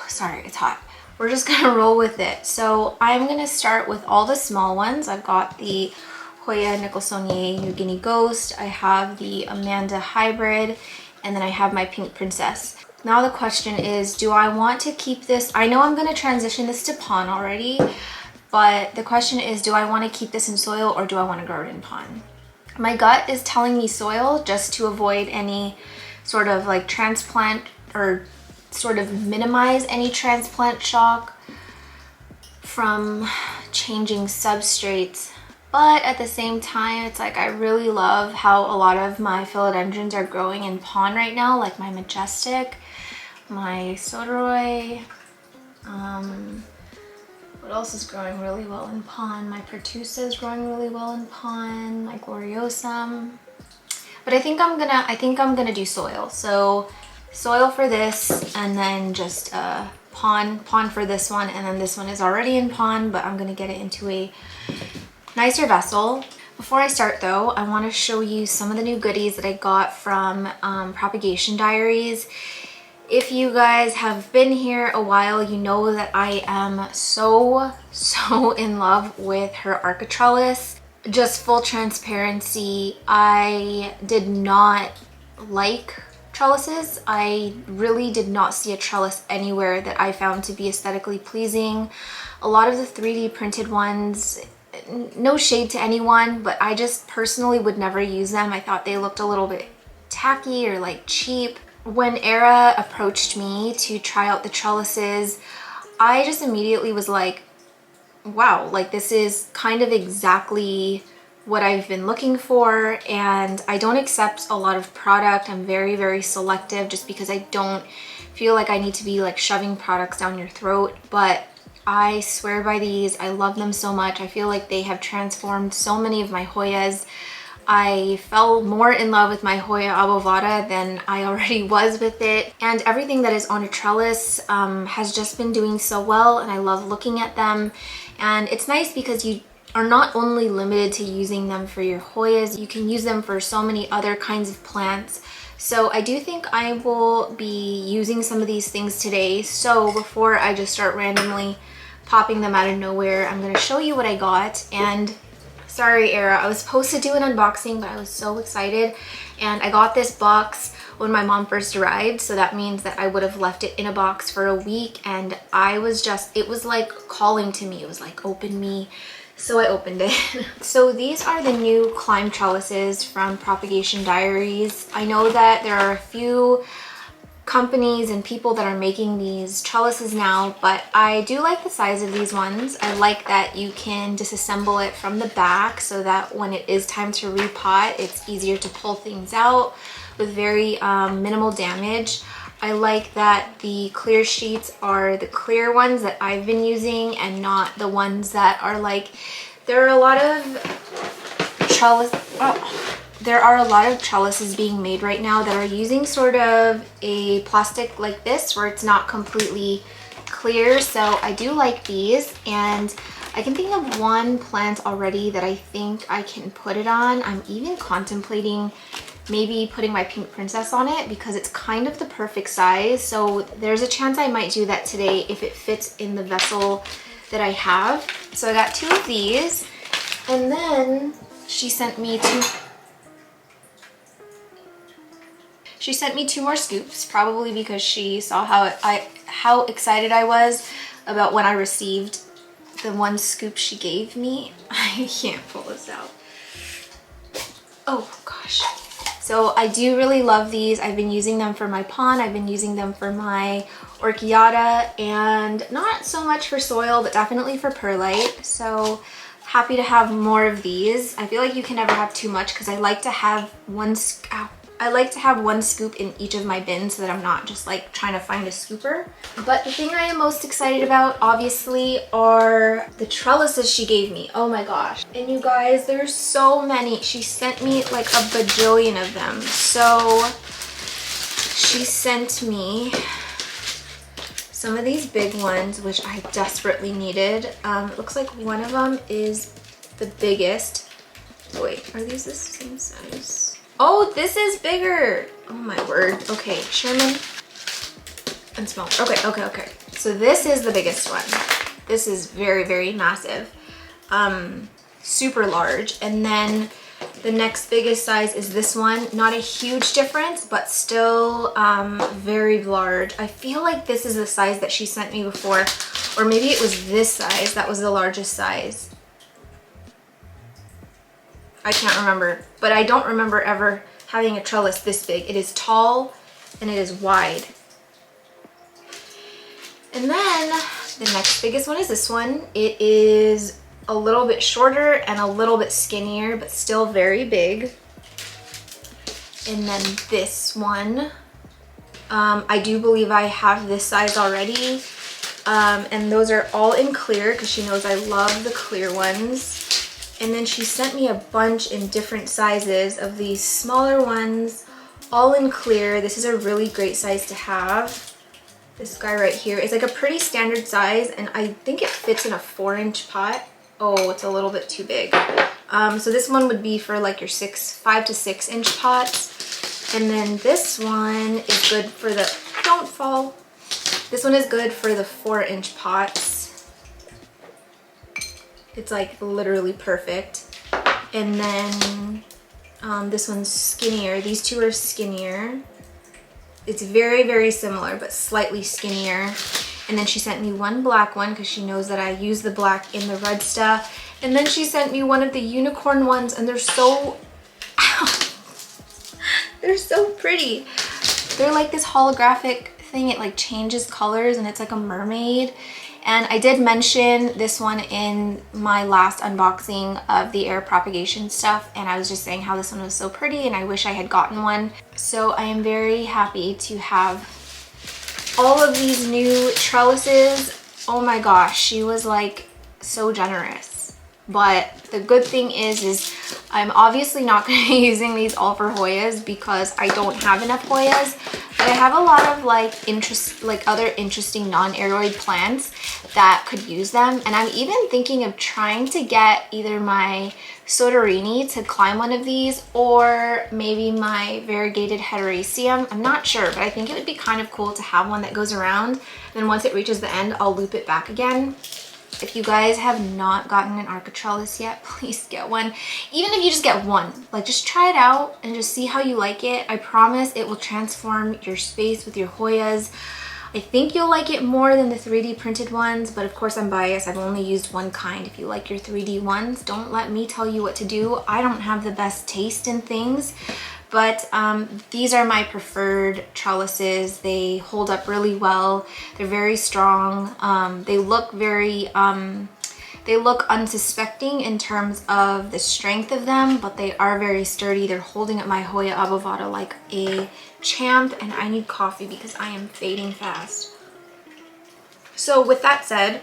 Sorry, it's hot. We're just gonna roll with it. So I'm gonna start with all the small ones. I've got the Hoya nicholsonier New Guinea Ghost. I have the Amanda hybrid, and then I have my pink princess. Now the question is, do I want to keep this? I know I'm gonna transition this to pond already, but the question is, do I want to keep this in soil or do I want to grow it in pond? My gut is telling me soil, just to avoid any sort of like transplant, or sort of minimize any transplant shock from changing substrates. But at the same time, it's like I really love how a lot of my philodendrons are growing in pond right now, like my majestic, my soderoy, what else is growing really well in pond? My pertusa is growing really well in pond, my gloriosum. But I think I'm gonna do soil. So soil for this, and then just pond for this one, and then this one is already in pond, but I'm gonna get it into a nicer vessel. Before I start though, I want to show you some of the new goodies that I got from Propagation Diaries. If you guys have been here a while, you know that I am so in love with her ARKA trellis. Just full transparency, I did not like trellises. I really did not see a trellis anywhere that I found to be aesthetically pleasing. A lot of the 3D printed ones, no shade to anyone, but I just personally would never use them. I thought they looked a little bit tacky or like cheap. When Era approached me to try out the trellises, I just immediately was like, wow, like this is kind of exactly what I've been looking for, and I don't accept a lot of product. I'm very, very selective just because I don't feel like I need to be like shoving products down your throat. But I swear by these. I love them so much. I feel like they have transformed so many of my Hoyas. I fell more in love with my Hoya abovada than I already was with it. And everything that is on a trellis has just been doing so well, and I love looking at them. And it's nice because you are not only limited to using them for your Hoyas, you can use them for so many other kinds of plants. So I do think I will be using some of these things today. So before I just start randomly popping them out of nowhere, I'm going to show you what I got. And sorry, Era, I was supposed to do an unboxing, but I was so excited. And I got this box when my mom first arrived, so that means that I would have left it in a box for a week, and I was just, it was like calling to me. It was like, open me. So I opened it. So these are the new climb trellises from Propagation Diaries. I know that there are a few companies and people that are making these trellises now, but I do like the size of these ones. I like that you can disassemble it from the back so that when it is time to repot, it's easier to pull things out with very minimal damage. I like that the clear sheets are the clear ones that I've been using and not the ones that are like, there are a lot of trellises being made right now that are using sort of a plastic like this where it's not completely clear. So I do like these, and I can think of one plant already that I think I can put it on. I'm even contemplating maybe putting my pink princess on it because it's kind of the perfect size. So there's a chance I might do that today if it fits in the vessel that I have. So I got two of these, and then she sent me two more scoops, probably because she saw how excited I was about when I received the one scoop she gave me. I can't pull this out. Oh gosh. So I do really love these. I've been using them for my pond. I've been using them for my orchiata, and not so much for soil, but definitely for perlite. So happy to have more of these. I feel like you can never have too much because I like to have one scoop in each of my bins so that I'm not just like trying to find a scooper. But the thing I am most excited about, obviously, are the trellises she gave me. Oh my gosh. And you guys, there's so many. She sent me like a bajillion of them. So she sent me some of these big ones, which I desperately needed. It looks like one of them is the biggest. Oh wait, are these the same size? Oh, this is bigger. Oh my word. Okay, Sherman. And smaller. Okay. So this is the biggest one. This is very, very massive. Super large. And then the next biggest size is this one. Not a huge difference, but still very large. I feel like this is the size that she sent me before, or maybe it was this size that was the largest size. I can't remember, but I don't remember ever having a trellis this big. It is tall and it is wide. And then the next biggest one is this one. It is a little bit shorter and a little bit skinnier, but still very big. And then this one, I do believe I have this size already. And those are all in clear because she knows I love the clear ones. And then she sent me a bunch in different sizes of these smaller ones, all in clear. This is a really great size to have. This guy right here is like a pretty standard size, and I think it fits in a 4-inch pot. Oh, it's a little bit too big. So this one would be for like your 5 to 6 inch pots. And then this one is good for the, don't fall. This one is good for the 4-inch pots. It's like literally perfect. And then this one's skinnier. These two are skinnier. It's very, very similar, but slightly skinnier. And then she sent me one black one because she knows that I use the black in the red stuff. And then she sent me one of the unicorn ones, and they're so, they're so pretty. They're like this holographic thing. It like changes colors and it's like a mermaid. And I did mention this one in my last unboxing of the air propagation stuff, and I was just saying how this one was so pretty and I wish I had gotten one. So I am very happy to have all of these new trellises. Oh my gosh, she was like so generous. But the good thing is I'm obviously not going to be using these all for Hoyas because I don't have enough Hoyas. But I have a lot of like other interesting non-aeroid plants that could use them. And I'm even thinking of trying to get either my soderini to climb one of these or maybe my variegated heteroecium. I'm not sure, but I think it would be kind of cool to have one that goes around. Then once it reaches the end, I'll loop it back again. If you guys have not gotten an ARKA trellis yet, please get one. Even if you just get one, like just try it out and just see how you like it. I promise it will transform your space with your Hoyas. I think you'll like it more than the 3D printed ones, but of course I'm biased. I've only used one kind. If you like your 3D ones, don't let me tell you what to do. I don't have the best taste in things. But these are my preferred trellises. They hold up really well. They're very strong. They look unsuspecting in terms of the strength of them, but they are very sturdy. They're holding up my Hoya abovata like a champ, and I need coffee because I am fading fast. So with that said,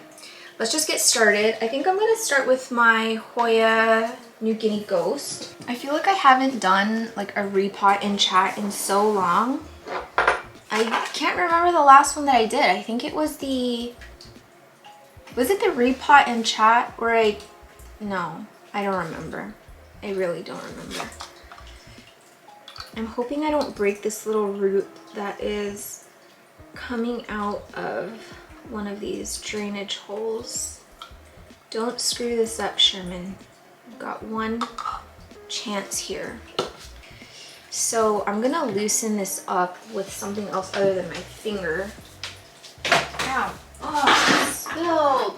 let's just get started. I think I'm gonna start with my Hoya New Guinea Ghost. I feel like I haven't done like a repot in chat in so long. I can't remember the last one that I did. I think it was was it the repot in chat or no, I don't remember. I really don't remember. I'm hoping I don't break this little root that is coming out of one of these drainage holes. Don't screw this up, Sherman. I've got one chance here. So I'm gonna loosen this up with something else other than my finger. Ow. Oh, it spilled. No.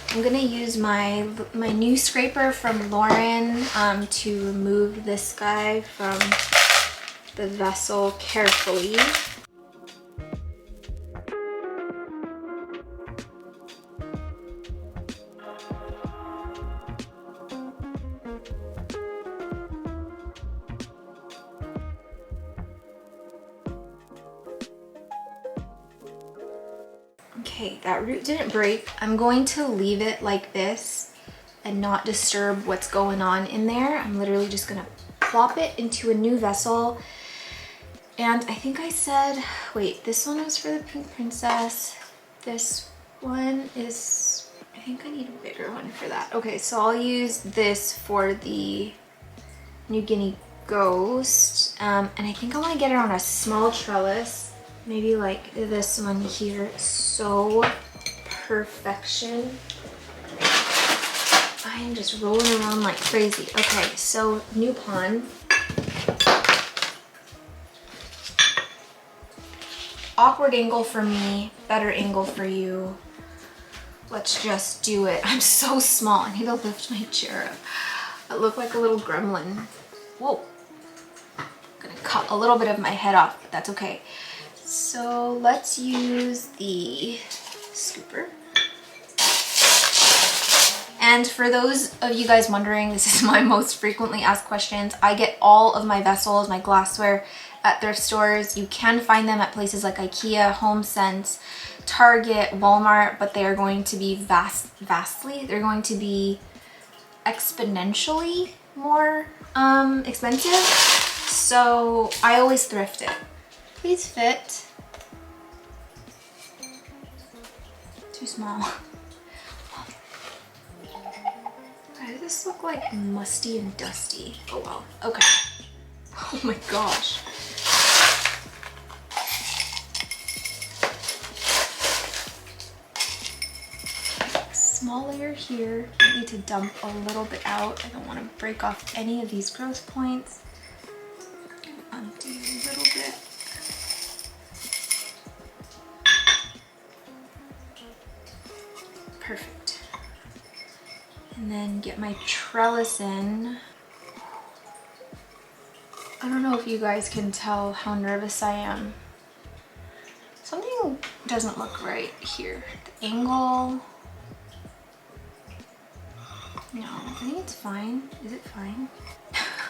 I'm gonna use my new scraper from Lauren to remove this guy from the vessel carefully. Okay, that root didn't break. I'm going to leave it like this and not disturb what's going on in there. I'm literally just gonna plop it into a new vessel. And I think I said, wait, this one was for the Pink Princess. This one is, I think I need a bigger one for that. Okay, so I'll use this for the New Guinea Ghost. And I think I wanna get it on a small trellis. Maybe like this one here. So perfection. I am just rolling around like crazy. Okay, so new pond. Awkward angle for me, better angle for you. Let's just do it. I'm so small. I need to lift my chair up. I look like a little gremlin. Whoa. I'm gonna cut a little bit of my head off, but that's okay. So let's use the scooper. And for those of you guys wondering, this is my most frequently asked questions. I get all of my vessels, my glassware at thrift stores. You can find them at places like IKEA, HomeSense, Target, Walmart, but they are going to be they're going to be exponentially more expensive. So I always thrift it. Please fit. Too small. Why does this look like musty and dusty? Oh well, okay. Oh my gosh. Small layer here. I need to dump a little bit out. I don't want to break off any of these growth points. Undo a little bit. Perfect. And then get my trellis in. I don't know if you guys can tell how nervous I am. doesn't look right here. The angle. No, I think it's fine. Is it fine?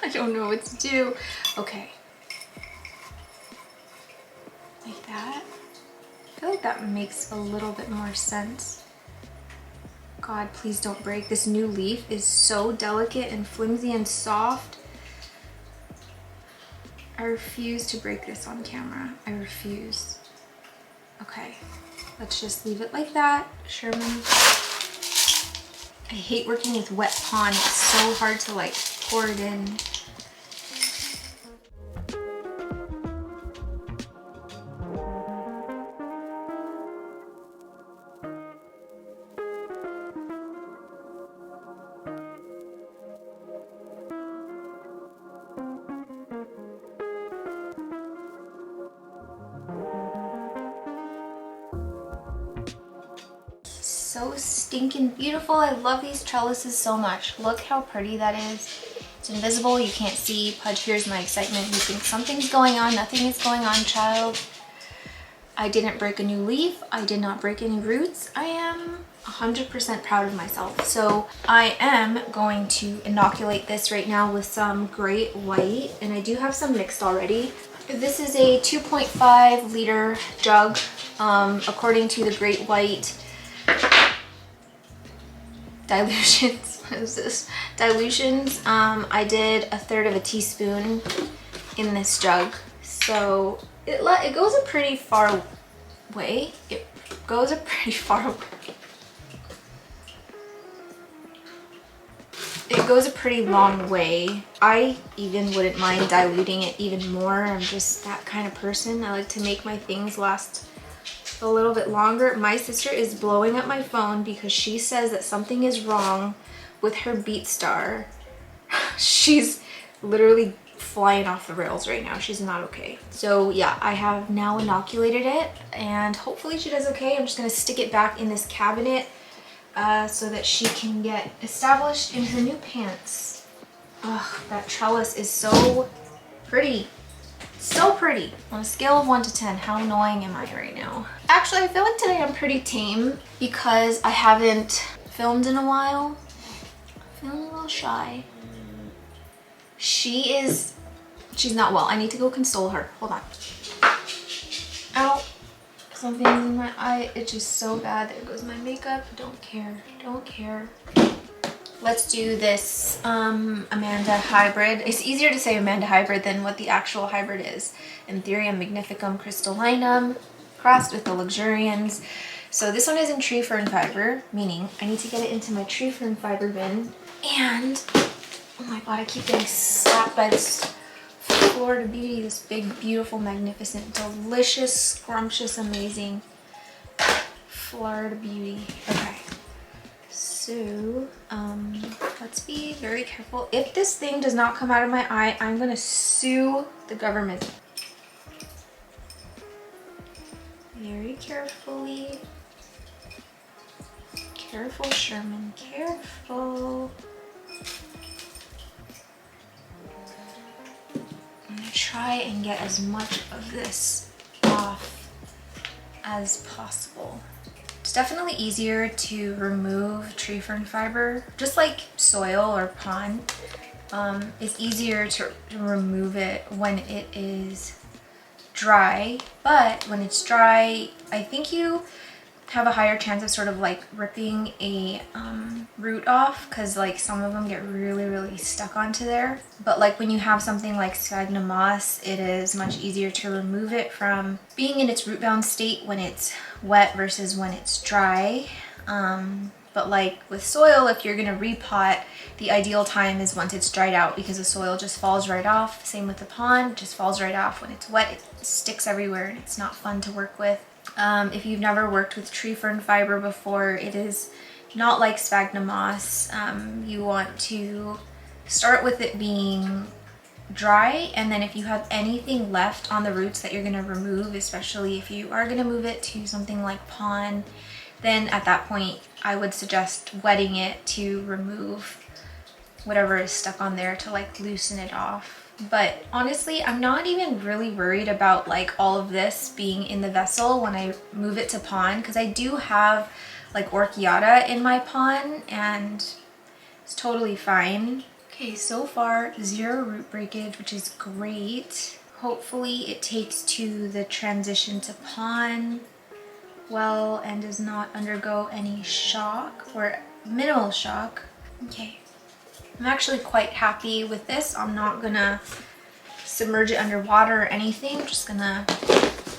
I don't know what to do. Okay. Like that. I feel like that makes a little bit more sense. God, please don't break. This new leaf is so delicate and flimsy and soft. I refuse to break this on camera. I refuse. Okay, let's just leave it like that. Sherman. I hate working with wet pon. It's so hard to like pour it in. So stinking beautiful. I love these trellises so much. Look how pretty that is. It's invisible, you can't see. Pudge hears my excitement. You think something's going on. Nothing is going on, child. I didn't break a new leaf. I did not break any roots. I am 100% proud of myself. So I am going to inoculate this right now with some great white, and I do have some mixed already. This is a 2.5 liter jug. According to the great white dilutions, what is this? Dilutions, I did 1/3 of a teaspoon in this jug. So it goes a pretty far way. It goes a pretty far way. It goes a pretty long way. I even wouldn't mind diluting it even more. I'm just that kind of person. I like to make my things last a little bit longer. My sister is blowing up my phone because she says that something is wrong with her BeatStar. She's literally flying off the rails right now. She's not okay. So yeah, I have now inoculated it and hopefully she does okay. I'm just gonna stick it back in this cabinet so that she can get established in her new pants. Ugh, that trellis is so pretty. So pretty. On a scale of 1 to 10, how annoying am I right now? Actually, I feel like today I'm pretty tame because I haven't filmed in a while. I'm feeling a little shy. She's not well. I need to go console her. Hold on. Ow. Something's in my eye. It's just so bad. There goes my makeup. Don't care. Don't care. Let's do this Amanda hybrid. It's easier to say Amanda hybrid than what the actual hybrid is. Ethereum magnificum crystallinum crossed with the luxurians. So this one is in tree fern fiber, meaning I need to get it into my tree fern fiber bin. And, oh my god, I keep getting slapped by this Florida Beauty, this big, beautiful, magnificent, delicious, scrumptious, amazing Florida Beauty. Okay. So, let's be very careful. If this thing does not come out of my eye, I'm gonna sue the government. Very carefully. Careful, Sherman, careful. I'm gonna try and get as much of this off as possible. It's definitely easier to remove tree fern fiber, just like soil or pon. It's easier to remove it when it is dry, but when it's dry, I think you have a higher chance of sort of like ripping a root off, because like some of them get really stuck onto there. But like when you have something like sphagnum moss, it is much easier to remove it from being in its root bound state when it's wet versus when it's dry. But like with soil, if you're gonna repot, the ideal time is once it's dried out, because the soil just falls right off. Same with the pond, it just falls right off. When it's wet, it sticks everywhere and it's not fun to work with. If you've never worked with tree fern fiber before, it is not like sphagnum moss. You want to start with it being dry, and then if you have anything left on the roots that you're going to remove, especially if you are going to move it to something like pon, then at that point I would suggest wetting it to remove whatever is stuck on there, to like loosen it off. But honestly, I'm not even really worried about like all of this being in the vessel when I move it to pond, because I do have like orchiata in my pond and it's totally fine. Okay, so far 0 root breakage, which is great. Hopefully it takes to the transition to pond well and does not undergo any shock or minimal shock. Okay, I'm actually quite happy with this. I'm not gonna submerge it underwater or anything. I'm just gonna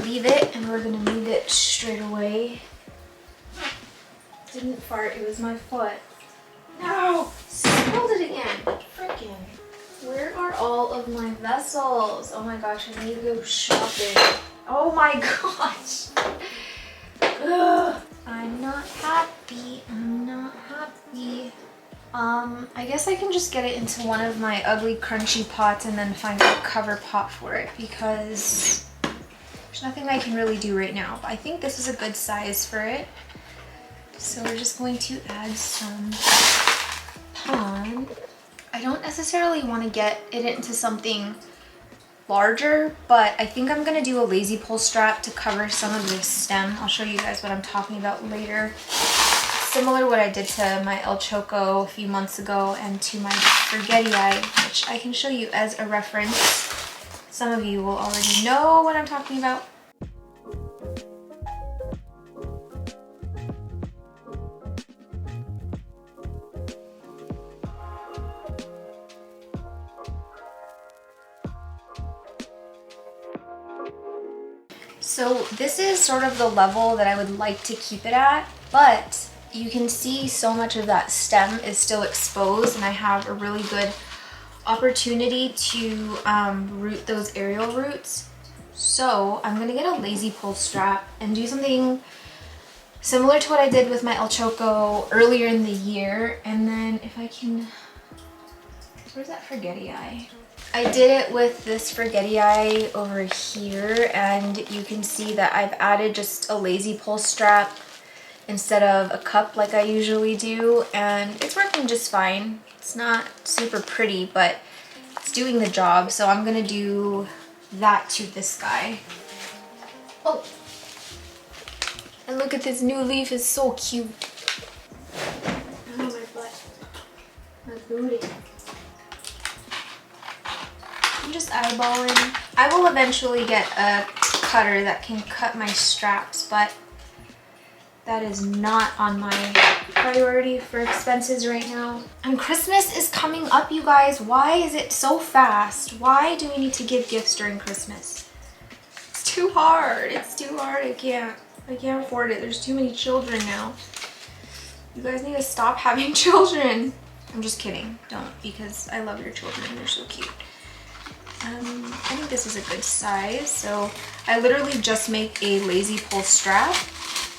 leave it and we're gonna move it straight away. Didn't fart, it was my foot. No! Spilled it again. Frickin'. Where are all of my vessels? Oh my gosh, I need to go shopping. Oh my gosh. Ugh. I'm not happy. I'm not happy. I guess I can just get it into one of my ugly crunchy pots and then find a cover pot for it, because there's nothing I can really do right now. But I think this is a good size for it. So we're just going to add some pond. I don't necessarily want to get it into something larger, but I think I'm going to do a lazy pull strap to cover some of this stem. I'll show you guys what I'm talking about later. Similar to what I did to my El Choco a few months ago and to my Forgetii, which I can show you as a reference. Some of you will already know what I'm talking about. So this is sort of the level that I would like to keep it at, but you can see so much of that stem is still exposed and I have a really good opportunity to root those aerial roots. So I'm gonna get a lazy pull strap and do something similar to what I did with my El Choco earlier in the year. And then if I can, where's that Forgetii? I did it with this Forgetii over here, and you can see that I've added just a lazy pull strap instead of a cup like I usually do, and it's working just fine. It's not super pretty, but it's doing the job, so I'm gonna do that to this guy. Oh, and look at this new leaf, it's so cute. Oh, my butt, my booty. I'm just eyeballing. I will eventually get a cutter that can cut my straps, but that is not on my priority for expenses right now. And Christmas is coming up, you guys. Why is it so fast? Why do we need to give gifts during Christmas? It's too hard. It's too hard. I can't afford it. There's too many children now. You guys need to stop having children. I'm just kidding. Don't, because I love your children. They're so cute. I think this is a good size. So I literally just make a lazy pull strap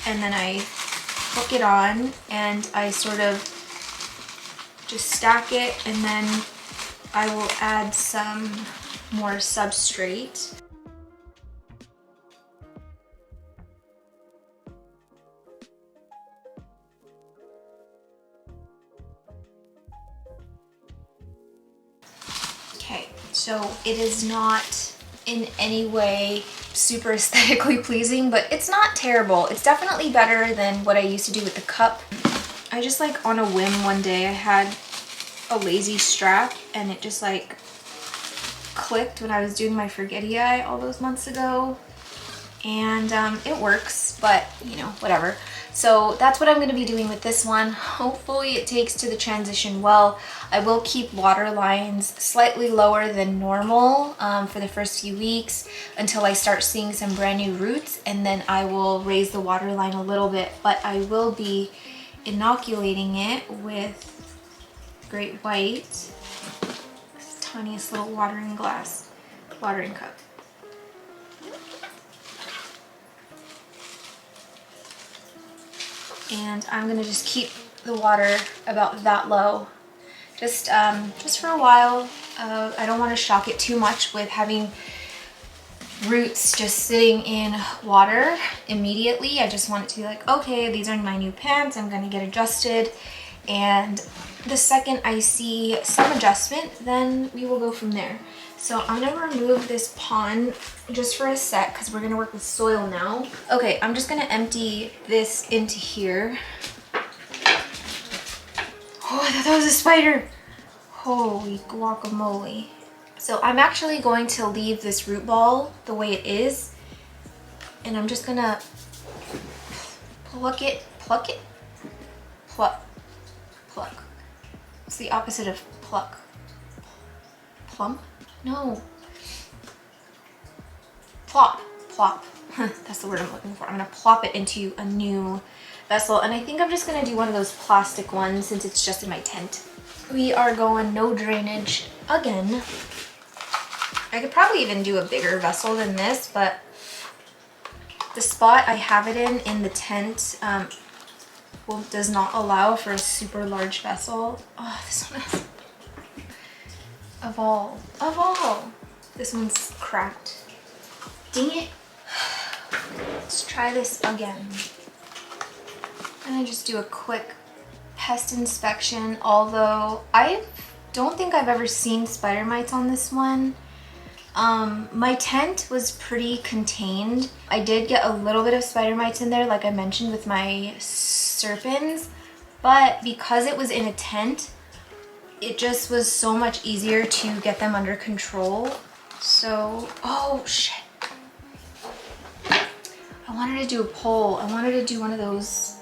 and then I hook it on and I sort of just stack it, and then I will add some more substrate. Okay, so it is not in any way super aesthetically pleasing, but it's not terrible. It's definitely better than what I used to do with the cup. I just like on a whim one day I had a lazy strap and it just like clicked when I was doing my Forgetii all those months ago, and it works, but you know, whatever. So that's what I'm going to be doing with this one. Hopefully it takes to the transition well. I will keep water lines slightly lower than normal for the first few weeks until I start seeing some brand new roots, and then I will raise the water line a little bit, but I will be inoculating it with Great White, this tiniest little watering cup. And I'm gonna just keep the water about that low, just for a while. I don't want to shock it too much with having roots just sitting in water immediately. I just want it to be like, okay, these are my new pants, I'm gonna get adjusted, and the second I see some adjustment, then we will go from there. So I'm gonna remove this pond just for a sec because we're gonna work with soil now. Okay, I'm just gonna empty this into here. Oh, I thought that was a spider. Holy guacamole. So I'm actually going to leave this root ball the way it is. And I'm just gonna pluck it, pluck, pluck. It's the opposite of pluck. Plump? No. Plop, plop. That's the word I'm looking for. I'm gonna plop it into a new vessel. And I think I'm just gonna do one of those plastic ones since it's just in my tent. We are going no drainage again. I could probably even do a bigger vessel than this, but the spot I have it in the tent does not allow for a super large vessel. Oh, this one is of all. This one's cracked. Dang it. Let's try this again. And I just do a quick pest inspection, although I don't think I've ever seen spider mites on this one. My tent was pretty contained. I did get a little bit of spider mites in there, like I mentioned with my serpents, but because it was in a tent, it just was so much easier to get them under control. So, oh shit. I wanted to do a pole. I wanted to do one of those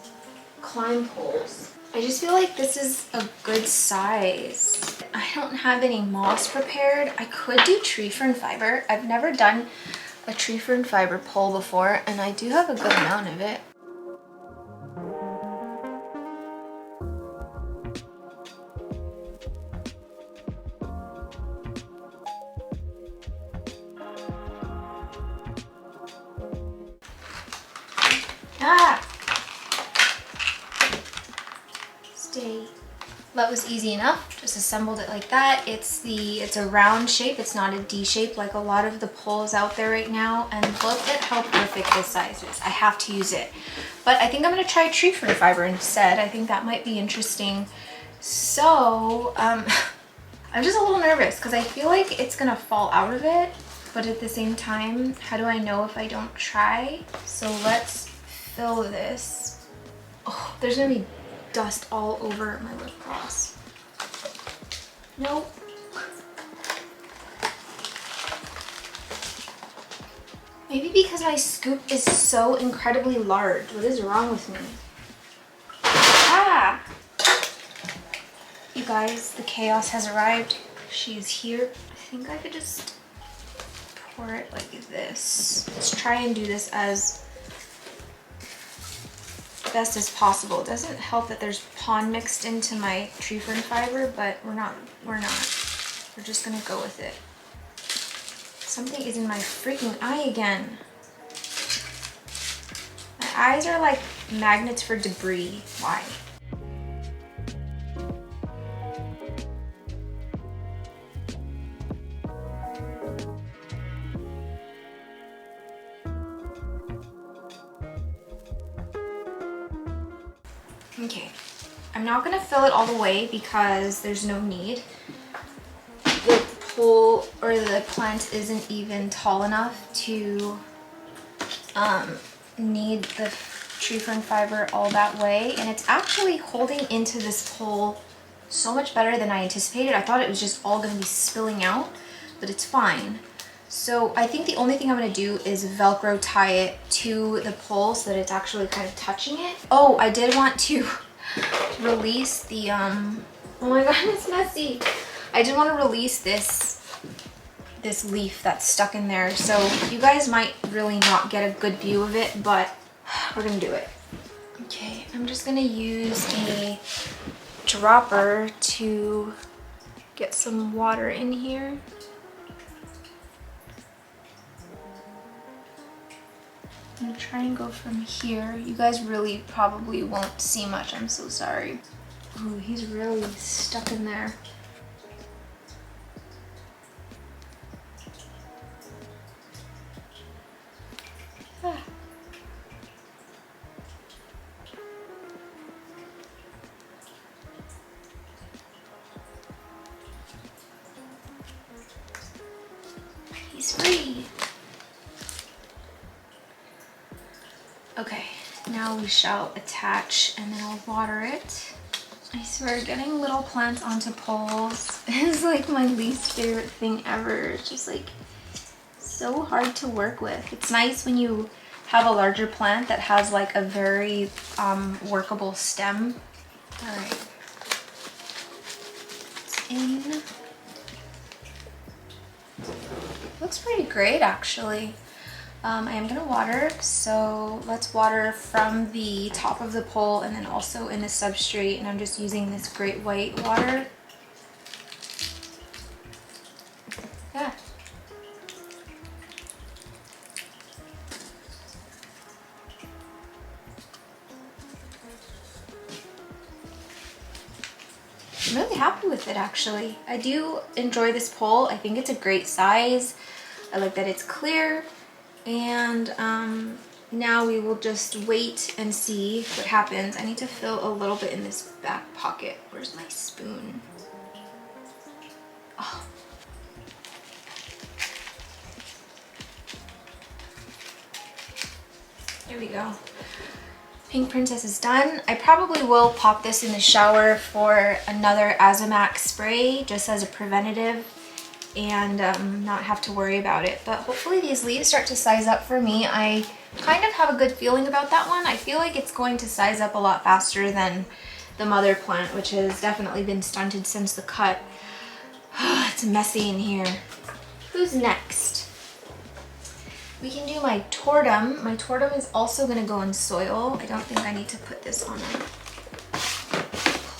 climb poles. I just feel like this is a good size. I don't have any moss prepared. I could do tree fern fiber. I've never done a tree fern fiber pole before, and I do have a good amount of it. Ah! Stay. That was easy enough. Just assembled it like that. It's a round shape. It's not a D shape like a lot of the poles out there right now. And look at how perfect this size is. I have to use it. But I think I'm gonna try tree fern fiber instead. I think that might be interesting. So I'm just a little nervous because I feel like it's gonna fall out of it. But at the same time, how do I know if I don't try? So let's fill this. Oh, there's gonna be dust all over my lip gloss. Nope. Maybe because my scoop is so incredibly large. What is wrong with me? Ah! You guys, the chaos has arrived. She is here. I think I could just pour it like this. Let's try and do this as best as possible. It doesn't help that there's pond mixed into my tree fern fiber, but we're not. We're just gonna go with it. Something is in my freaking eye again. My eyes are like magnets for debris. Why? Okay, I'm not gonna fill it all the way because there's no need. The pole or the plant isn't even tall enough to need the tree fern fiber all that way, and it's actually holding into this pole so much better than I anticipated. I thought it was just all gonna be spilling out, but it's fine. So I think the only thing I'm gonna do is Velcro tie it to the pole so that it's actually kind of touching it. Oh, I did want to release the, oh my god, it's messy. I did want to release this leaf that's stuck in there. So you guys might really not get a good view of it, but we're gonna do it. Okay, I'm just gonna use a dropper to get some water in here. I'm gonna try and go from here. You guys really probably won't see much. I'm so sorry. Ooh, he's really stuck in there. Ah. spray. Okay, now we shall attach and then I'll water it. I swear, getting little plants onto poles is like my least favorite thing ever. It's just like so hard to work with. It's nice when you have a larger plant that has like a very workable stem. All right, it's in. Looks pretty great actually. I am gonna water, so let's water from the top of the pole and then also in the substrate, and I'm just using this great white water. Yeah. I'm really happy with it actually. I do enjoy this pole. I think it's a great size. I like that it's clear. And now we will just wait and see what happens. I need to fill a little bit in this back pocket. Where's my spoon? Oh. There we go. Pink Princess is done. I probably will pop this in the shower for another Azomac spray just as a preventative and not have to worry about it. But hopefully these leaves start to size up for me. I kind of have a good feeling about that one. I feel like it's going to size up a lot faster than the mother plant, which has definitely been stunted since the cut. It's messy in here. Who's next? We can do my tortum. My tortum is also gonna go in soil. I don't think I need to put this on a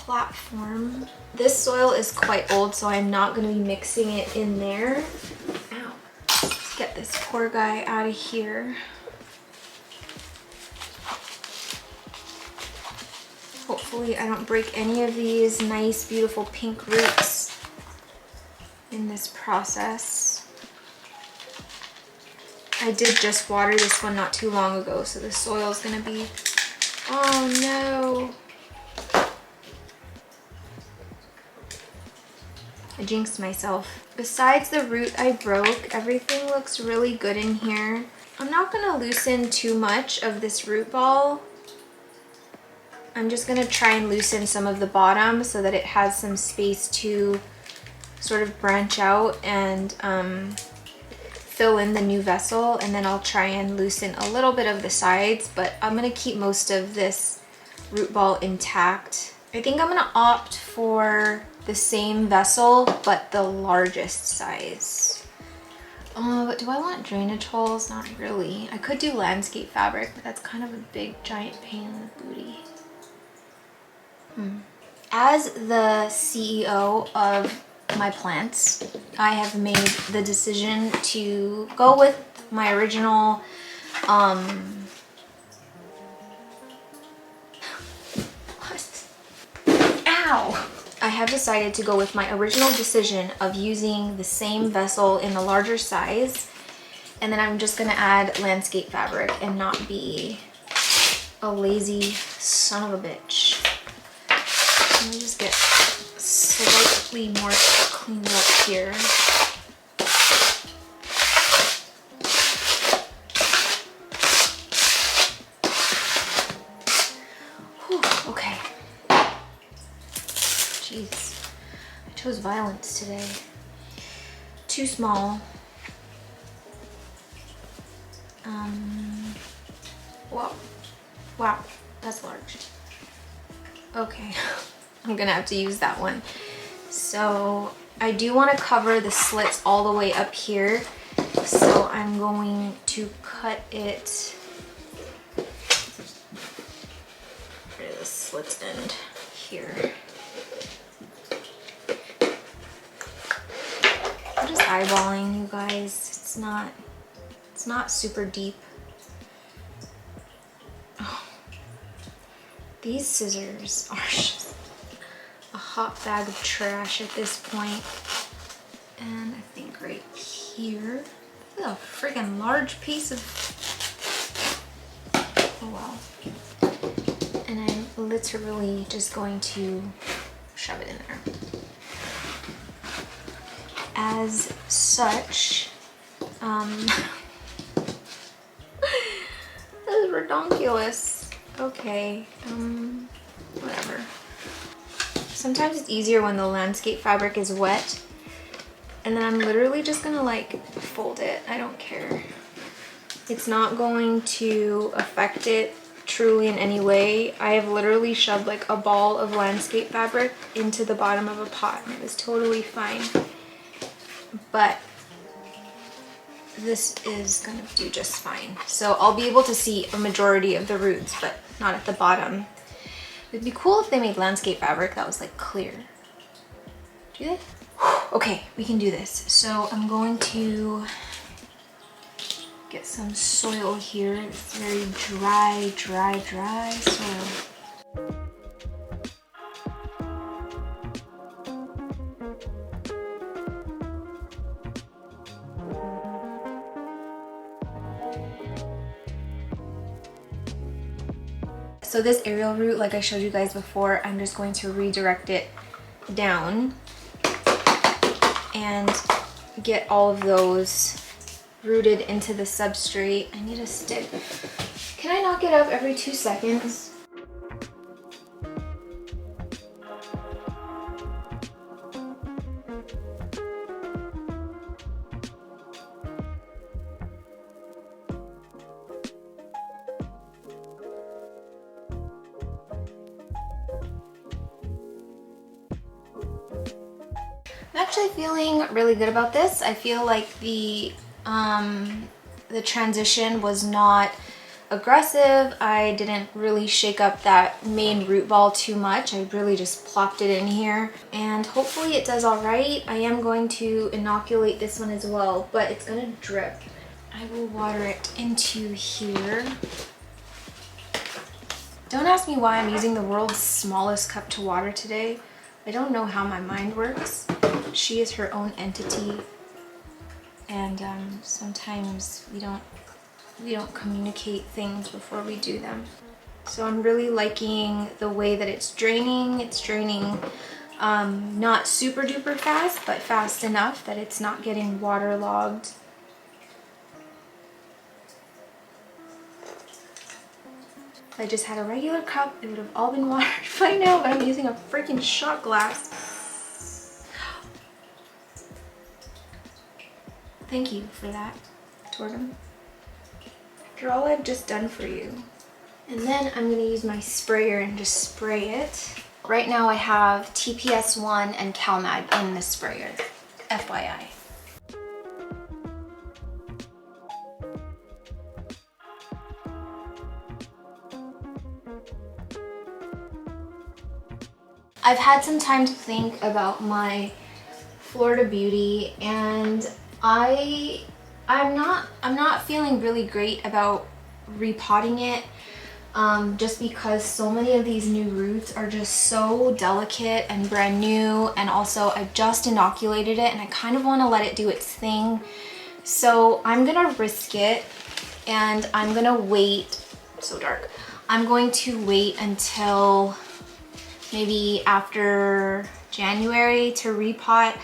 platform. This soil is quite old, so I'm not gonna be mixing it in there. Ow. Let's get this poor guy out of here. Hopefully I don't break any of these nice, beautiful pink roots in this process. I did just water this one not too long ago, so the soil is gonna be, oh no. I jinxed myself. Besides the root I broke, everything looks really good in here. I'm not gonna loosen too much of this root ball. I'm just gonna try and loosen some of the bottom so that it has some space to sort of branch out and fill in the new vessel, and then I'll try and loosen a little bit of the sides, but I'm gonna keep most of this root ball intact. I think I'm gonna opt for the same vessel, but the largest size. But do I want drainage holes? Not really. I could do landscape fabric, but that's kind of a big giant pain in the booty. As the CEO of my plants, I have made the decision to go with my original what? Ow! I have decided to go with my original decision of using the same vessel in the larger size, and then I'm just gonna add landscape fabric and not be a lazy son of a bitch. Let me just get slightly more cleaned up here. Whew, okay. Jeez, I chose violence today. Too small. Whoa. Wow, that's large. Okay. I'm gonna have to use that one. So I do want to cover the slits all the way up here, so I'm going to cut it. Where the slits end here. I'm just eyeballing, you guys. It's not super deep. Oh, these scissors are just a hot bag of trash at this point. And I think right here, this is a friggin' large piece of, oh wow. And I'm literally just going to shove it in there. As such, This is redonkulous. Okay, whatever. Sometimes it's easier when the landscape fabric is wet, and then I'm literally just gonna like fold it. I don't care. It's not going to affect it truly in any way. I have literally shoved like a ball of landscape fabric into the bottom of a pot and it was totally fine. But this is gonna do just fine. So I'll be able to see a majority of the roots, but not at the bottom. It'd be cool if they made landscape fabric that was like clear. Do they? Okay, we can do this. So I'm going to get some soil here. It's very dry soil. So this aerial root, like I showed you guys before, I'm just going to redirect it down and get all of those rooted into the substrate. I need a stick. Can I not get up every 2 seconds? I'm actually feeling really good about this. I feel like the transition was not aggressive. I didn't really shake up that main root ball too much. I really just plopped it in here and hopefully it does all right. I am going to inoculate this one as well, but it's gonna drip. I will water it into here. Don't ask me why I'm using the world's smallest cup to water today. I don't know how my mind works. She is her own entity, and sometimes we don't communicate things before we do them. So I'm really liking the way that it's draining. It's draining not super duper fast, but fast enough that it's not getting waterlogged. If I just had a regular cup, it would have all been watered by now, but I'm using a freaking shot glass. Thank you for that, Tortum. After all I've just done for you. And then I'm gonna use my sprayer and just spray it. Right now I have TPS1 and CalMag in the sprayer, FYI. I've had some time to think about my Florida Beauty, and I'm not feeling really great about repotting it, just because so many of these new roots are just so delicate and brand new, and also I just inoculated it and I kind of want to let it do its thing. So I'm gonna risk it and I'm gonna wait. It's so dark. I'm going to wait until maybe after January to repot.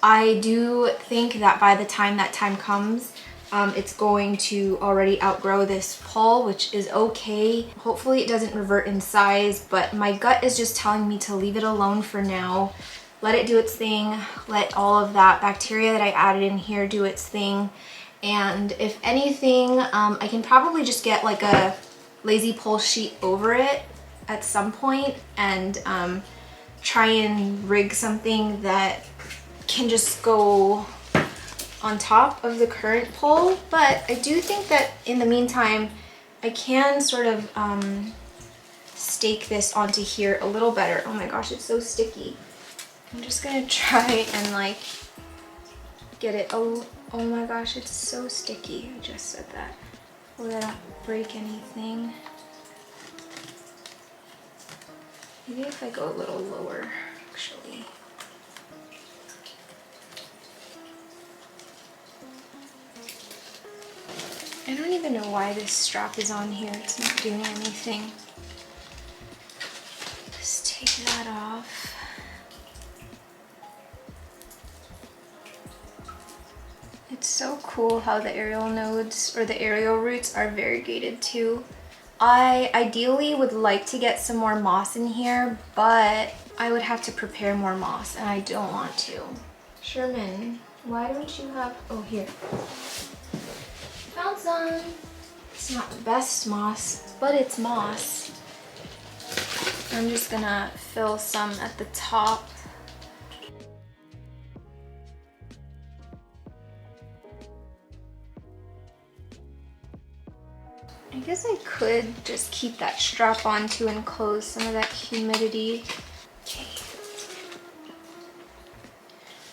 I do think that by the time that time comes, it's going to already outgrow this pole, which is okay. Hopefully it doesn't revert in size, but my gut is just telling me to leave it alone for now. Let it do its thing. Let all of that bacteria that I added in here do its thing. And if anything, I can probably just get like a lazy pole sheet over it at some point and try and rig something that can just go on top of the current pole. But I do think that in the meantime I can sort of stake this onto here a little better. Oh my gosh, it's so sticky. I'm just gonna try and like get it. Oh my gosh, it's so sticky. I just said that. Will I not break anything? Maybe if I go a little lower, actually. I don't even know why this strap is on here. It's not doing anything. Just take that off. It's So cool how the aerial nodes or the aerial roots are variegated too. I ideally would like to get some more moss in here, but I would have to prepare more moss and I don't want to. Sherman, why don't you have, oh here. Found some. It's not the best moss, but it's moss. I'm just gonna fill some at the top. I guess I could just keep that strap on to enclose some of that humidity. Okay.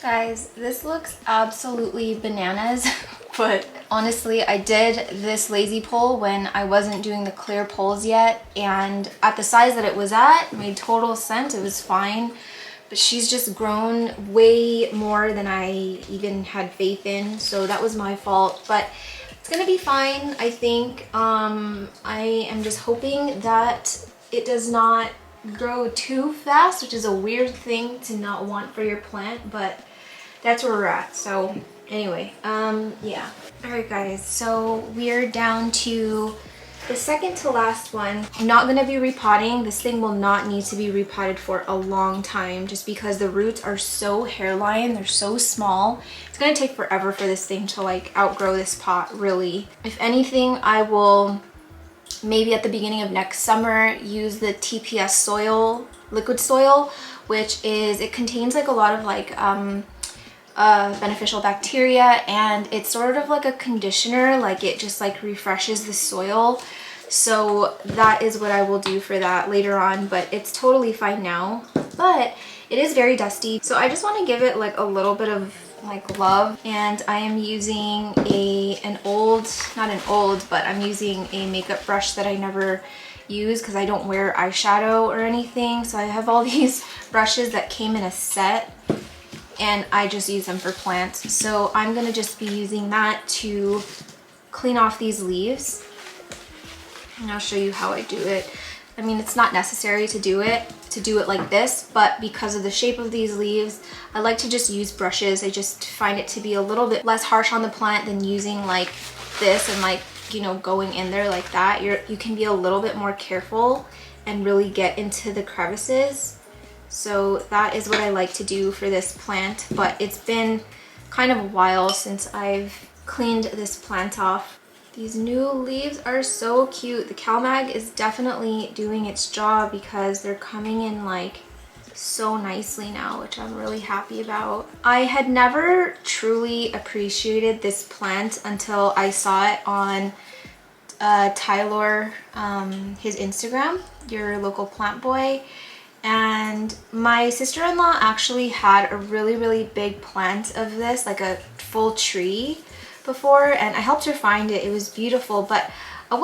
Guys, this looks absolutely bananas, but honestly, I did this lazy pole when I wasn't doing the clear poles yet, and at the size that it was at, it made total sense, it was fine. But she's just grown way more than I even had faith in, so that was my fault. But it's gonna be fine, I think. I am just hoping that it does not grow too fast, which is a weird thing to not want for your plant, but that's where we're at. So anyway, yeah. All right guys, so we're down to the second to last one. I'm not gonna be repotting. This thing will not need to be repotted for a long time just because the roots are so hairline, they're so small. It's gonna take forever for this thing to like outgrow this pot, really. If anything, I will maybe at the beginning of next summer use the TPS soil, liquid soil, which is, it contains like a lot of like beneficial bacteria, and it's sort of like a conditioner, like it just like refreshes the soil. So that is what I will do for that later on, but it's totally fine now. But it is very dusty, so I just want to give it like a little bit of like love, and I am using I'm using a makeup brush that I never use because I don't wear eyeshadow or anything. So I have all these brushes that came in a set, and I just use them for plants. So I'm gonna just be using that to clean off these leaves. And I'll show you how I do it. I mean, it's not necessary to do it like this, but because of the shape of these leaves, I like to just use brushes. I just find it to be a little bit less harsh on the plant than using like this and like, you know, going in there like that. You can be a little bit more careful and really get into the crevices. So that is what I like to do for this plant, but it's been kind of a while since I've cleaned this plant off. These new leaves are so cute. The CalMag is definitely doing its job because they're coming in like so nicely now, which I'm really happy about. I had never truly appreciated this plant until I saw it on Tyler, his Instagram, your local plant boy. And my sister-in-law actually had a really big plant of this, like a full tree before, and I helped her find it. It was beautiful, but I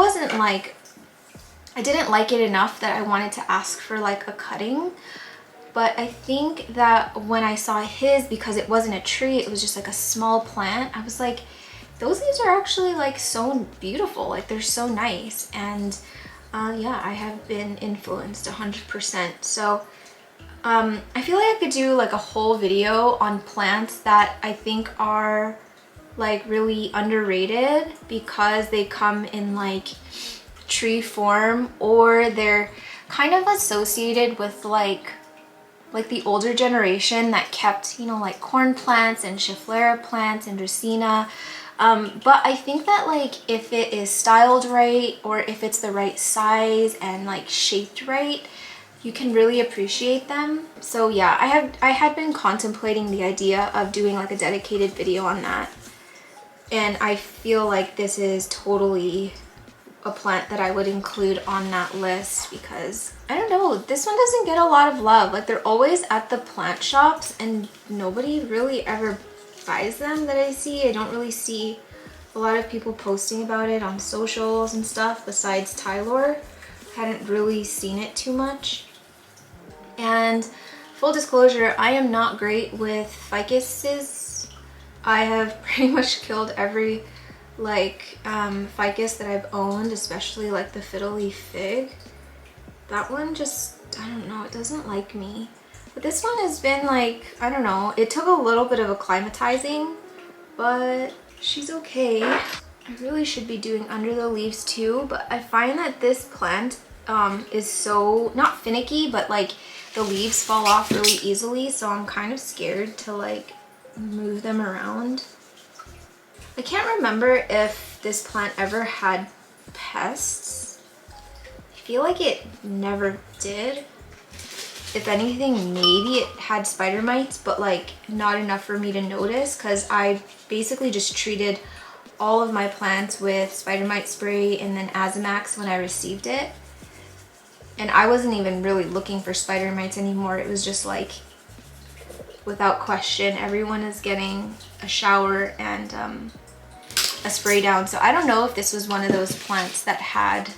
didn't like it enough that I wanted to ask for like a cutting. But I think that when I saw his, because it wasn't a tree, it was just like a small plant, I was like, those leaves are actually like so beautiful, like they're so nice. And yeah, I have been influenced 100%. So I feel like I could do like a whole video on plants that I think are like really underrated because they come in like tree form, or they're kind of associated with like the older generation that kept, you know, like corn plants and schefflera plants and dracaena. But I think that like if it is styled right, or if it's the right size and like shaped right, you can really appreciate them. So yeah, I had been contemplating the idea of doing like a dedicated video on that. And I feel like this is totally a plant that I would include on that list because, I don't know, this one doesn't get a lot of love. Like they're always at the plant shops and nobody really ever buys them that I see. I don't really see a lot of people posting about it on socials and stuff besides Tyler. I hadn't really seen it too much. And full disclosure, I am not great with ficuses. I have pretty much killed every like ficus that I've owned, especially like the fiddle leaf fig. That one just, I don't know, it doesn't like me. But this one has been like, I don't know, it took a little bit of acclimatizing, but she's okay. I really should be doing under the leaves too, but I find that this plant is so, not finicky, but like the leaves fall off really easily, so I'm kind of scared to like move them around. I can't remember if this plant ever had pests. I feel like it never did. If anything, maybe it had spider mites, but like not enough for me to notice, because I basically just treated all of my plants with spider mite spray and then Azamax when I received it. And I wasn't even really looking for spider mites anymore. It was just like, without question, everyone is getting a shower and a spray down. So I don't know if this was one of those plants that had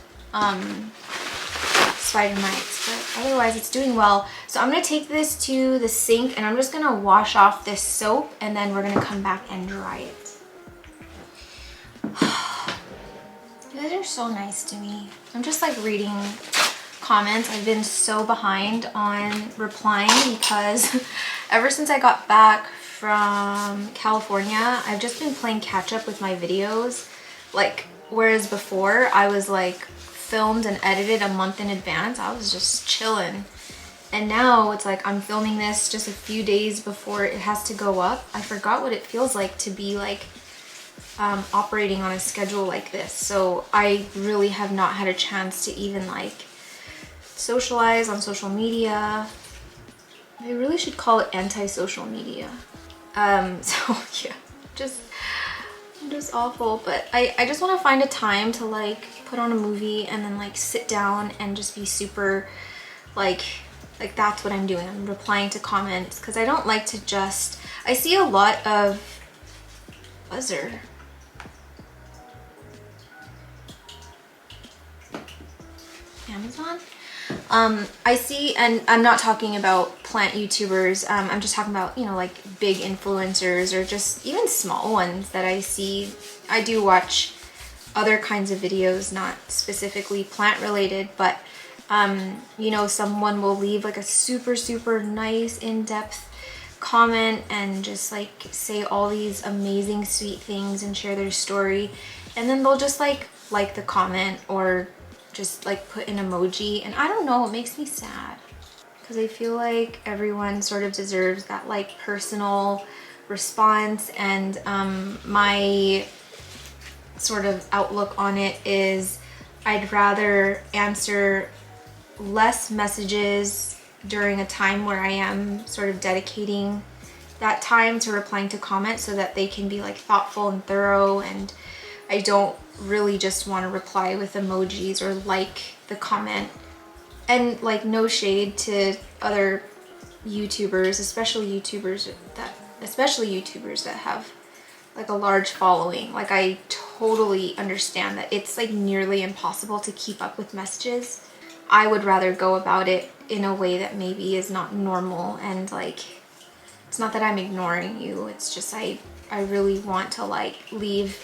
spider mites, but otherwise it's doing well. So I'm gonna take this to the sink and I'm just gonna wash off this soap, and then we're gonna come back and dry it. You guys are so nice to me. I'm just like reading comments. I've been so behind on replying because ever since I got back from California, I've just been playing catch up with my videos. Like, whereas before I was like filmed and edited a month in advance, I was just chilling. And now it's like I'm filming this just a few days before it has to go up. I forgot what it feels like to be like operating on a schedule like this. So I really have not had a chance to even like socialize on social media. I really should call it anti-social media. So yeah, I'm just awful, but I just want to find a time to like put on a movie and then like sit down and just be super like that's what I'm doing. I'm replying to comments because I don't like to just, I see a lot of buzzer. Amazon? I see, and I'm not talking about plant YouTubers, I'm just talking about, you know, like big influencers or just even small ones that I see. I do watch other kinds of videos, not specifically plant related, but you know, someone will leave like a super nice in-depth comment and just like say all these amazing sweet things and share their story, and then they'll just like the comment or just like put an emoji, and I don't know, it makes me sad because I feel like everyone sort of deserves that like personal response. And my sort of outlook on it is I'd rather answer less messages during a time where I am sort of dedicating that time to replying to comments so that they can be like thoughtful and thorough, and I don't really just want to reply with emojis or like the comment. And like, no shade to other YouTubers, especially YouTubers that have like a large following. Like, I totally understand that it's like nearly impossible to keep up with messages. I would rather go about it in a way that maybe is not normal, and like, it's not that I'm ignoring you, it's just I really want to like leave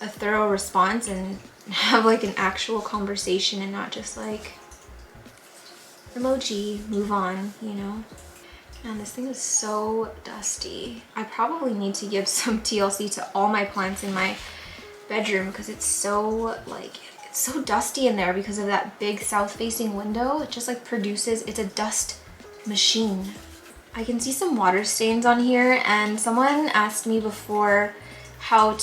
a thorough response and have like an actual conversation and not just like emoji, move on, you know? Man, this thing is so dusty. I probably need to give some TLC to all my plants in my bedroom because it's so like, it's so dusty in there because of that big south-facing window. It just like produces, it's a dust machine. I can see some water stains on here, and someone asked me before how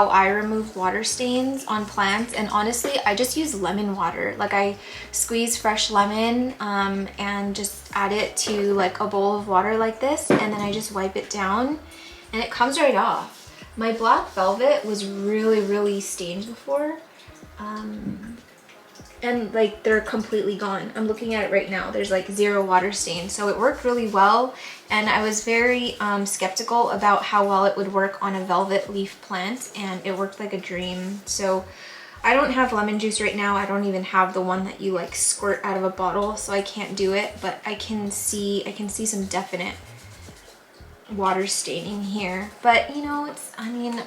I remove water stains on plants, and honestly I just use lemon water. Like, I squeeze fresh lemon and just add it to like a bowl of water like this, and then I just wipe it down and it comes right off. My black velvet was really stained before, and like they're completely gone. I'm looking at it right now, there's like 0 water stain, so it worked really well. And I was very skeptical about how well it would work on a velvet leaf plant, and it worked like a dream. So I don't have lemon juice right now. I don't even have the one that you like squirt out of a bottle, so I can't do it, but I can see some definite water staining here. But you know, it's, I mean,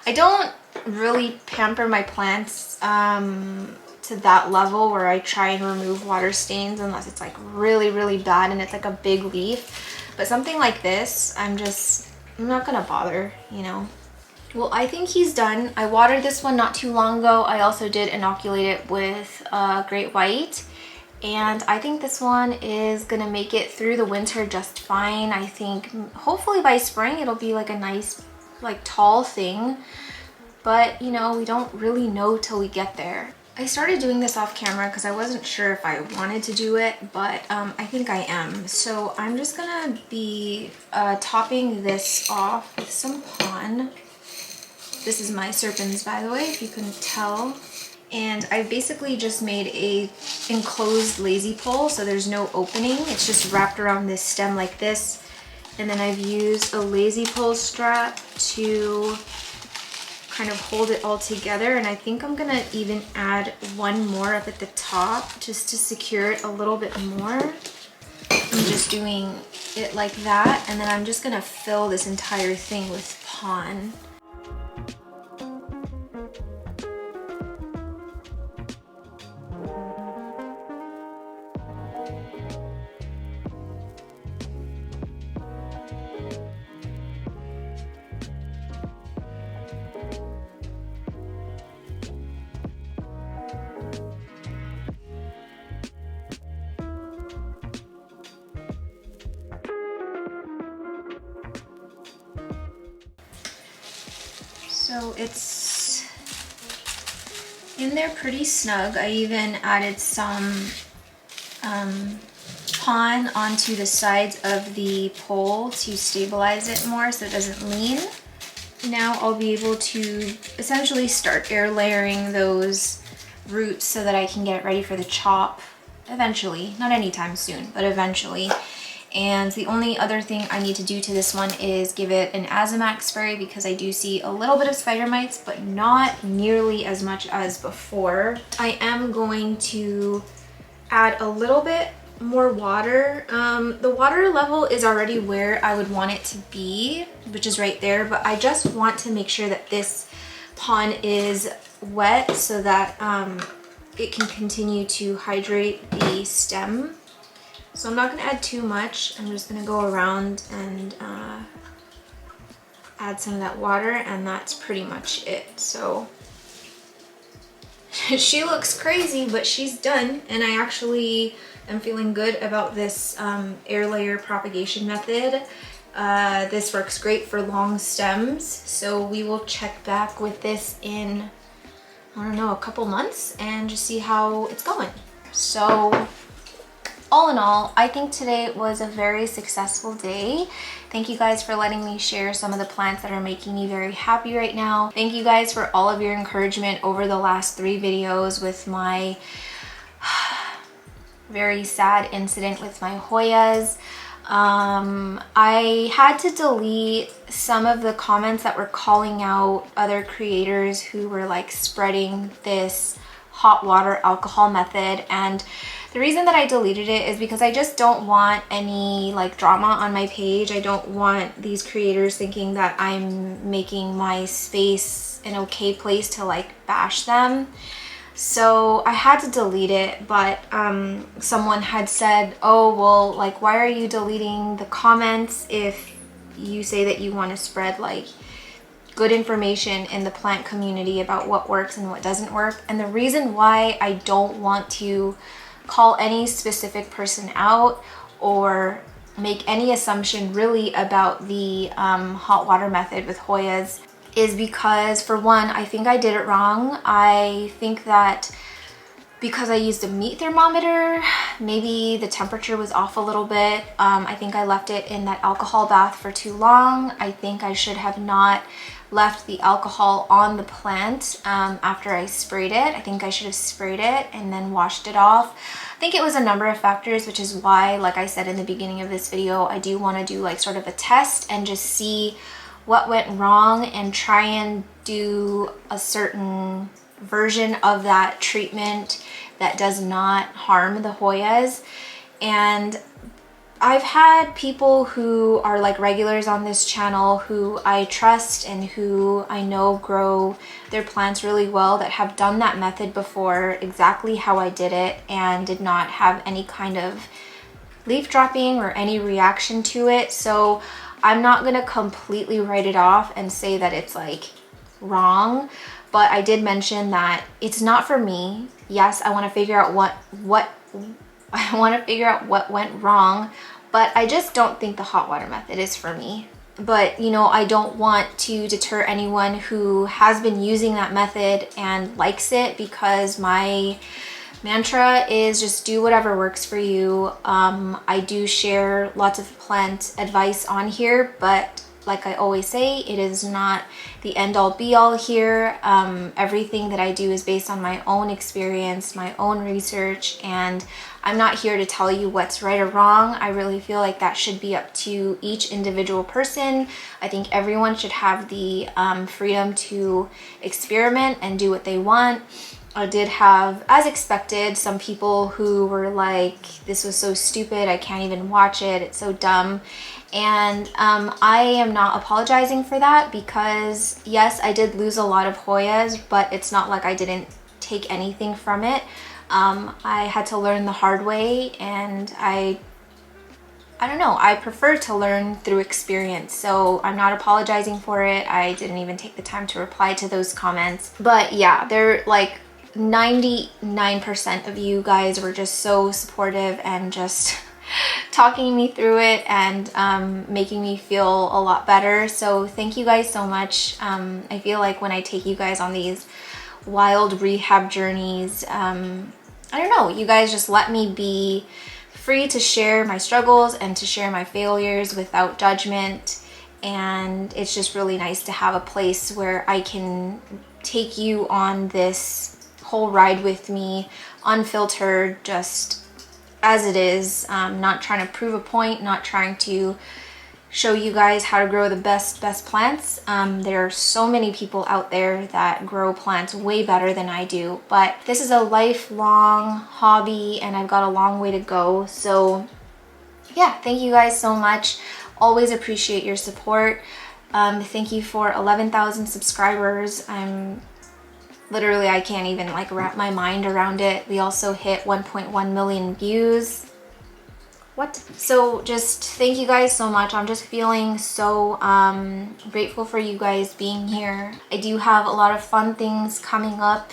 I don't really pamper my plants to that level where I try and remove water stains unless it's like really bad and it's like a big leaf. But something like this, I'm just I'm not gonna bother, you know. Well, I think he's done. I watered this one not too long ago. I also did inoculate it with great white. And I think this one is gonna make it through the winter just fine. I think hopefully by spring it'll be like a nice, like tall thing. But you know, we don't really know till we get there. I started doing this off camera because I wasn't sure if I wanted to do it, but I think I am. So I'm just gonna be topping this off with some pon. This is my serpents, by the way, if you couldn't tell. And I basically just made a enclosed lazy pole, so there's no opening. It's just wrapped around this stem like this. And then I've used a lazy pole strap to kind of hold it all together. And I think I'm gonna even add one more up at the top just to secure it a little bit more. I'm just doing it like that. And then I'm just gonna fill this entire thing with pon. So it's in there pretty snug. I even added some pon onto the sides of the pole to stabilize it more so it doesn't lean. Now I'll be able to essentially start air layering those roots so that I can get it ready for the chop eventually. Not anytime soon, but eventually. And the only other thing I need to do to this one is give it an Azomax spray because I do see a little bit of spider mites, but not nearly as much as before. I am going to add a little bit more water. The water level is already where I would want it to be, which is right there, but I just want to make sure that this pon is wet so that it can continue to hydrate the stem. So I'm not going to add too much. I'm just going to go around and add some of that water, and that's pretty much it. So she looks crazy, but she's done, and I actually am feeling good about this air layer propagation method. This works great for long stems, so we will check back with this in, I don't know, a couple months and just see how it's going. So all in all, I think today was a very successful day. Thank you guys for letting me share some of the plants that are making me very happy right now. Thank you guys for all of your encouragement over the last 3 videos with my very sad incident with my hoyas. I had to delete some of the comments that were calling out other creators who were like spreading this hot water alcohol method, and the reason that I deleted it is because I just don't want any like drama on my page. I don't want these creators thinking that I'm making my space an okay place to like bash them. So I had to delete it, but someone had said, oh, well, like, why are you deleting the comments if you say that you want to spread like good information in the plant community about what works and what doesn't work? And the reason why I don't want to call any specific person out or make any assumption really about the hot water method with hoyas is because, for one, I think I did it wrong. I think that because I used a meat thermometer, maybe the temperature was off a little bit. I think I left it in that alcohol bath for too long. I think I should have not left the alcohol on the plant after I sprayed it. I think I should have sprayed it and then washed it off. I think it was a number of factors, which is why, like I said in the beginning of this video, I do want to do like sort of a test and just see what went wrong and try and do a certain version of that treatment that does not harm the hoyas. And I've had people who are like regulars on this channel who I trust and who I know grow their plants really well that have done that method before, exactly how I did it, and did not have any kind of leaf dropping or any reaction to it. So I'm not gonna completely write it off and say that it's like wrong, but I did mention that it's not for me. Yes, I want to figure out what went wrong, but I just don't think the hot water method is for me. But you know, I don't want to deter anyone who has been using that method and likes it, because my mantra is just do whatever works for you. I do share lots of plant advice on here, but like I always say, it is not the end all be all here. Everything that I do is based on my own experience, my own research, and I'm not here to tell you what's right or wrong. I really feel like that should be up to each individual person. I think everyone should have the freedom to experiment and do what they want. I did have, as expected, some people who were like, this was so stupid, I can't even watch it, it's so dumb. And I am not apologizing for that, because yes, I did lose a lot of Hoyas, but it's not like I didn't take anything from it. I had to learn the hard way, and I don't know, I prefer to learn through experience, so I'm not apologizing for it. I didn't even take the time to reply to those comments. But yeah, they're like 99% of you guys were just so supportive and just talking me through it and making me feel a lot better. So thank you guys so much. I feel like when I take you guys on these wild rehab journeys, I don't know, you guys just let me be free to share my struggles and to share my failures without judgment. And it's just really nice to have a place where I can take you on this whole ride with me, unfiltered, just as it is, not trying to prove a point, not trying to show you guys how to grow the best plants. There are so many people out there that grow plants way better than I do, but this is a lifelong hobby and I've got a long way to go. So yeah, thank you guys so much. Always appreciate your support. Thank you for 11,000 subscribers. Literally, I can't even like wrap my mind around it. We also hit 1.1 million views. What? So just thank you guys so much. I'm just feeling so grateful for you guys being here. I do have a lot of fun things coming up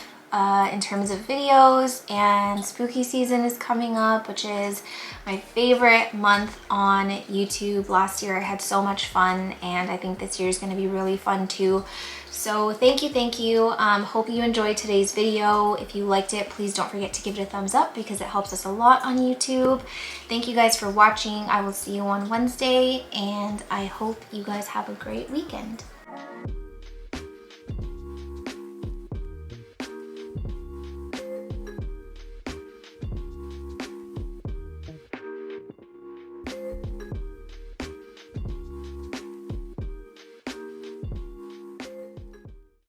in terms of videos, and spooky season is coming up, which is my favorite month on YouTube. Last year I had so much fun, and I think this year is going to be really fun too. So thank you. Hope you enjoyed today's video. If you liked it, please don't forget to give it a thumbs up, because it helps us a lot on YouTube. Thank you guys for watching. I will see you on Wednesday, and I hope you guys have a great weekend.